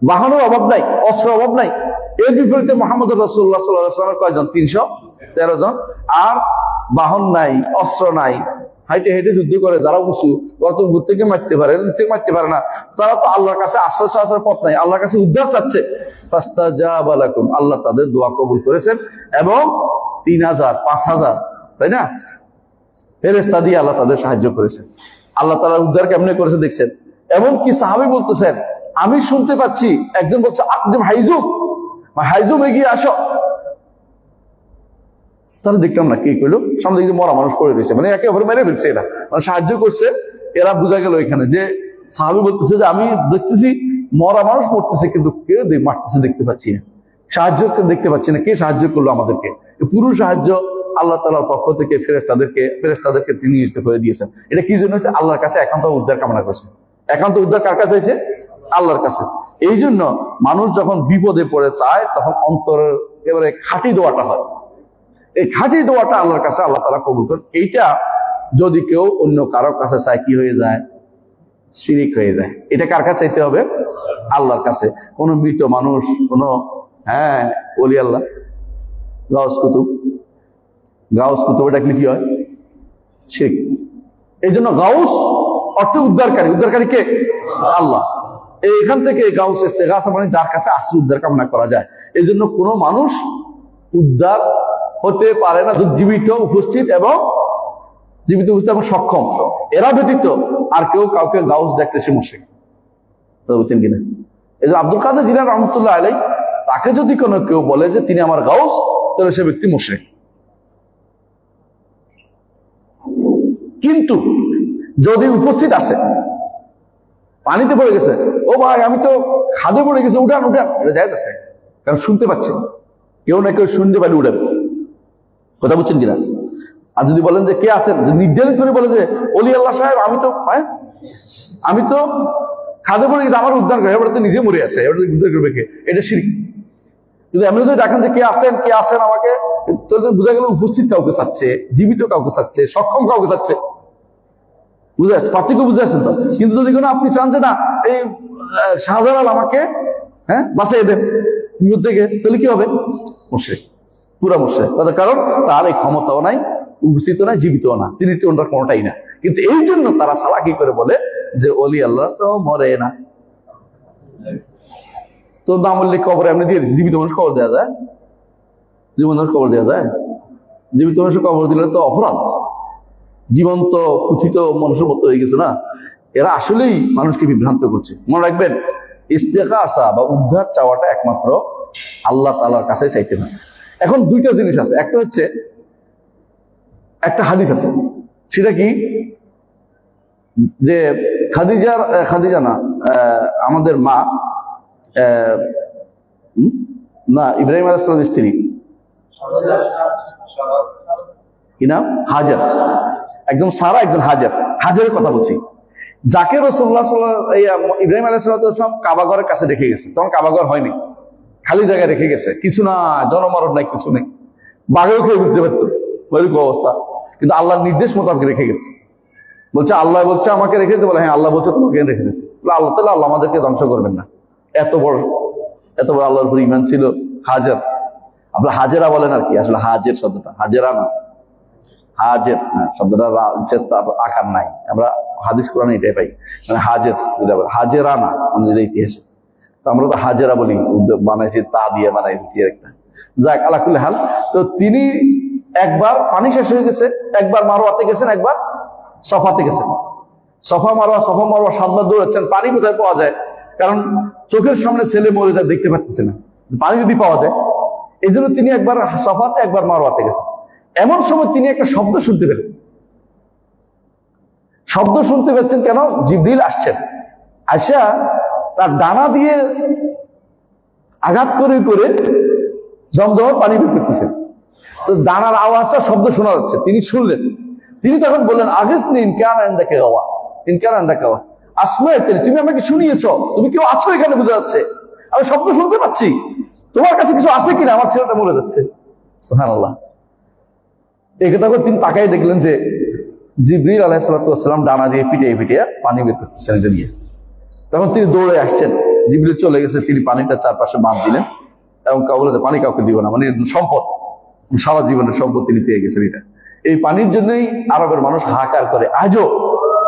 বাহনের অভাব নাই, অস্ত্রের অভাব নাই। এর বিপরীতে মুহাম্মদ রাসূলুল্লাহ সাল্লাল্লাহু আলাইহি ওয়াসাল্লামের কয়জন? 313 জন। আর বাহন নাই, অস্ত্র নাই, হাইটে হেঁটে যুদ্ধ করে। যারা উঁচু, ওরা তো উপর থেকে মারতে পারে, নিচ থেকে মারতে পারে না। তারা তো আল্লাহর কাছে আশ্রয় চাওয়ার পথ নাই, আল্লাহর কাছে উদ্ধার চাচ্ছে। ফাস্তাজাবা লাকুম, আল্লাহ তাদের দোয়া কবুল করেছেন এবং 3000 5000, তাই না, ফেরেশতা দিয়ে আল্লাহ তাদের সাহায্য করেছেন। আল্লাহ তাআলা উদ্ধার কেমনে করেছে দেখছেন। এমনকি সাহাবী বলতেছেন, আমি শুনতে পাচ্ছি একজন বলছে আকদিম হাইজুম, হাইজুম এগিয়ে আসো। তাহলে দেখলাম না কি কইলো, সামনে দিকে মরা মানুষ পড়ে রয়েছে, মানে একে অপরে মেরে ফেলছে। এরা মানে সাহায্য করছে। এরা বোঝা গেল এখানে যে সাহাবী বলতেছে যে আমি দেখতেছি মরা মানুষ পড়তেছে, কিন্তু কেউ মারতেছে দেখতে পাচ্ছি না, সাহায্য দেখতে পাচ্ছি না। কে সাহায্য করলো আমাদেরকে? পুরো সাহায্য আল্লাহ তাআলার পক্ষ থেকে ফেরেশতাদেরকে তিনি নিয়োজিত করে দিয়েছেন। এটা কি জন্য হচ্ছে? আল্লাহর কাছে একান্ত উদ্ধার কামনা করেছে। একান্ত উদ্ধার কার কাছে হয়েছে? আল্লাহর কাছে। এই জন্য মানুষ যখন বিপদে পড়ে চায়, তখন অন্তরের এবারে খাঁটি দোয়াটা হয়। এই খাঁটি দোয়াটা আল্লাহর কাছে আল্লাহ তাআলা কবুল করেন। এইটা যদি কেউ অন্য কারোর কাছে চায়, কি হয়ে যায়? শিরিক হয়ে যায়। এটা কার কাছে চাইতে হবে? আল্লাহর কাছে। কোন মৃত মানুষ, কোন ওলি আল্লাহ, গাউস কুতুব এটা কি হয়? শিরক। এই জন্য গাউস অর্থে উদ্ধারকারী। উদ্ধারকারী কে? আল্লাহ। এখান থেকে গাউস ইস্তেগাসা মানে যার কাছে আশ্রয়, উদ্ধার কামনা করা যায়। এই জন্য কোনো মানুষ উদ্ধার হতে পারে না জীবিত উপস্থিত এবং সক্ষম, এরা ব্যতীত আর কেউ কাউকে গাউস দেখতে সে মুশরিক। বুঝছেন কিনা? এই যে আব্দুল কাদের জিলানী রাহমাতুল্লাহ আলাইহি, তাকে যদি কোনো কেউ বলে যে তিনি আমার গাউস, তাহলে সে ব্যক্তি মুশরিক। কিন্তু যদি উপস্থিত আছে, পানিতে পড়ে গেছে, ও ভাই আমি তো খাদে পড়ে গেছে, উঠান উঠান, এটা যাইতেছে, কারণ শুনতে পাচ্ছে, কেউ না কেউ শুনতে পারে, উঠেন। কথা বুঝছেন কিনা? আর যদি বলেন যে কে আছেন, নির্ধারণ করে বলে যে ওলি আল্লাহ সাহেব আমি তো খাদে পড়ে গেছে, আমার উদ্ধার করে, এবার তো নিজে মরে আছে, এবার উদ্ধার করবে কে? এটা শিরক। যদি এমনি যদি দেখেন যে কে আছেন আমাকে, তাহলে বোঝা গেল উপস্থিত কাউকে চাচ্ছে, জীবিত কাউকে চাচ্ছে, সক্ষম কাউকে চাচ্ছে। বুঝে আসছে? পার্থক্য বুঝে আসছেন তো? কিন্তু যদি কোনো আপনি চান যে না এই শাহজালাল আমাকে বাঁচিয়ে দেন বিপদ থেকে, তাহলে কি হবে? মুশরিক, পুরা মুশরিক। কারণ তার এই ক্ষমতাও নাই, উপস্থিত নাই, জীবিতও না, তিনি তো ওনার কোনোটাই না। কিন্তু এই জন্য তারা চালাকি করে বলে যে ওলি আল্লাহ তো মরে না, তো নাম উল্লেখ কবর এমনি দিয়ে দিচ্ছে। জীবিত মানুষ কবর দেওয়া যায়? জীবন মানুষ কবর দেওয়া যায়? জীবিত মানুষের কবর দিলে তো অপরাধ, জীবন্ত পুথিত মানুষের মতো হয়ে গেছে না। এরা আসলেই মানুষকে বিভ্রান্ত করছে। মনে রাখবেন, ইস্তেগাসা বা উদ্ধার চাওয়াটা একমাত্র আল্লাহ তাআলার কাছে চাইতে হবে। এখন দুইটা জিনিস আছে। একটা হচ্ছে, একটা হাদিস আছে, সেটা কি যে খাদিজা না, আমাদের মা ইব্রাহিম আলাইহিস সালামের স্ত্রী, কি নাম? হাজার। একদম সারা, একজন হাজারের কথা বলছি, যাকে রাসূলুল্লাহ ইব্রাহিম আলাইহিস সালাম কাবাঘরের কাছে রেখে গেছে। তখন কাবাঘর হয়নি, খালি জায়গায় রেখে গেছে, কিছু না, জনমানব নাই, কিছু নেই, বাঘেও খেয়ে বুঝতে পারতো ওইরকম অবস্থা। কিন্তু আল্লাহর নির্দেশ মোতাবেক রেখে গেছে। বলছে আল্লাহ বলছে আমাকে রেখে দিতে, বলে হ্যাঁ আল্লাহ বলছে তোমাকে রেখে দিতে। আল্লাহ তাআলা আমাদেরকে ধ্বংস করবেন না। এত বড় আল্লাহর উপর ঈমান ছিল হাজার। আপনার হাজেরা বলেন আর কি, আসলে হাজের শব্দটা হাজেরা না, হাজের, শব্দটা তার আকার নাই, আমরা হাদিস কোরআনে এটাই পাই, মানে হাজের হাজেরানা আমাদের ইতিহাসে। তো আমরা তো হাজেরা বলি, বানাইছি তা দিয়ে বানাই দিচ্ছি একটা। যাক আলাকুল হাল, তো তিনি একবার পানি শেষ হয়ে গেছে, একবার মারোয়াতে গেছেন, একবার সফাতে গেছেন। সফা মারোয়া 7বার দৌড়াচ্ছেন। পানি কোথায় পাওয়া যায়? কারণ চোখের সামনে ছেলে মরে যায়, দেখতে পাচ্ছেন না, পানি যদি পাওয়া যায়। এই জন্য তিনি একবার সফাতে একবার মারোয়াতে গেছেন। এমন সময় তিনি একটা শব্দ শুনতে পেলেন। শব্দ শুনতে পাচ্ছেন কেন? জিবরিল আসছেন, আয়সা তার ডানা দিয়ে আঘাত করে করে জমজমের পানি বের করতেছেন। তো ডানার আওয়াজটা শব্দ শোনা যাচ্ছে, তিনি শুনলেন। তিনি তখন বললেন, আগেসনি ইনকান আন্দাকে আওয়াজ, ইনকান আন্দাকে আওয়াজ আসমাইতে, তুমি আমাকে শুনিয়েছ, তুমি কেউ আছো এখানে, বোঝা যাচ্ছে আমি শব্দ শুনতে পাচ্ছি, তোমার কাছে কিছু আছে কিনা, আমার ছেলেটা মরে যাচ্ছে। সুবহানাল্লাহ। এই কথা তিনি তাকাই দেখলেন যে জিবরিল আলাইহিস সালাম ডানা দিয়ে পিটিয়ে পিটিয়ে পানি বের করতেছেন এটা দিয়ে। তখন তিনি দৌড়ে আসছেন, জিবরিল চলে গেছে, তিনি পানিটা চারপাশে বাঁধ দিলেন এবং বলে পানি কাউকে দিব না, মানে সম্পদ, সারা জীবনের সম্পদ তিনি পেয়ে গেছেন। এটা এই পানির জন্যই আরবের মানুষ হাহাকার করে আজও,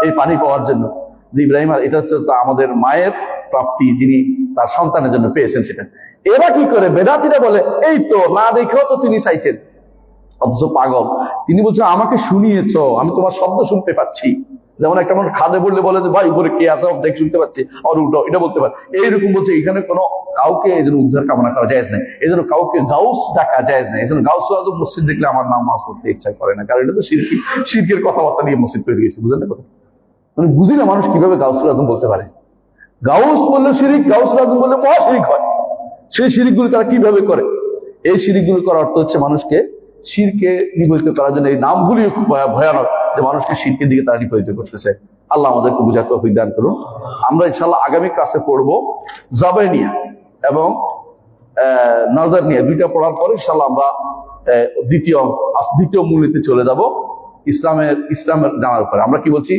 এই পানি পাওয়ার জন্য। ইব্রাহিম, এটা হচ্ছে আমাদের মায়ের প্রাপ্তি, যিনি তার সন্তানের জন্য পেয়েছেন সেটা। এরা কি করে? বেদাতিরা বলে এই তো না দেখেও তো তিনি চাইছেন, অথচ পাগল। তিনি বলছেন আমাকে শুনিয়েছ, আমি তোমার শব্দ শুনতে পাচ্ছি। যেমন একটা মানুষ খাদে বললে বলে যে ভাই উপরে কে আছে দেখ, শুনতে পাচ্ছি, আর উল্টো এটা বলতে পারে। এইরকম বলছে, এখানে কোনো কাউকে এই জন্য উদ্ধার কামনা করা যায় না, এই জন্য কাউকে গাউস ডাকা যায় না। এই জন্য গাউস আজম মসজিদ দেখলে আমার নামাজ পড়তে ইচ্ছা করে না, কারণ এটা তো শিরকের কথাবার্তা নিয়ে মসজিদ তৈরি হয়েছে, বুঝলেন না কথা? মানে বুঝি না মানুষ কিভাবে গাউসুল আজম বলতে পারে। গাউস বললে শিরিক, গাউসুল আজম বললে মহা শিরিক হয়। সেই শিরিকগুলো তারা কিভাবে করে? এই শিরিকগুলো করার অর্থ হচ্ছে মানুষকে শিরকে নিবৃত্ত করার জন্য। এই নামগুলি খুব ভয়ানক, যে মানুষকে শিরকের দিকে তারা নিবৃত্ত করতেছে। আল্লাহ আমাদেরকে বুঝার তৌফিক দান করুন। আমরা ইনশাআল্লাহ আগামী ক্লাসে পড়বো জাবানিয়া এবং নজর নিয়ে, দুইটা পড়ার পরে ইনশাআল্লাহ আমরা দ্বিতীয় মূলনীতিতে চলে যাব, ইসলামের জানার উপরে। আমরা কি বলছি?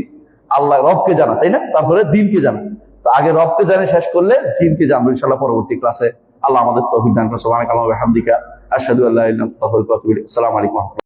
আল্লাহ রবকে জানা, তাই না? তারপরে দিনকে জানা। তো আগে রবকে জানে শেষ করলে দিনকে জানবো ইনশাআল্লাহ পরবর্তী ক্লাসে। আল্লাহ আমাদের তৌফিক দান করুন। সুবহানাকাল্লাহু ওয়া বিহামদিকা, আশহাদু আল্লা ইলাহা ইল্লা আনতা, আস্তাগফিরুকা ওয়া আতুবু ইলাইক। আসসালামু আলাইকুম।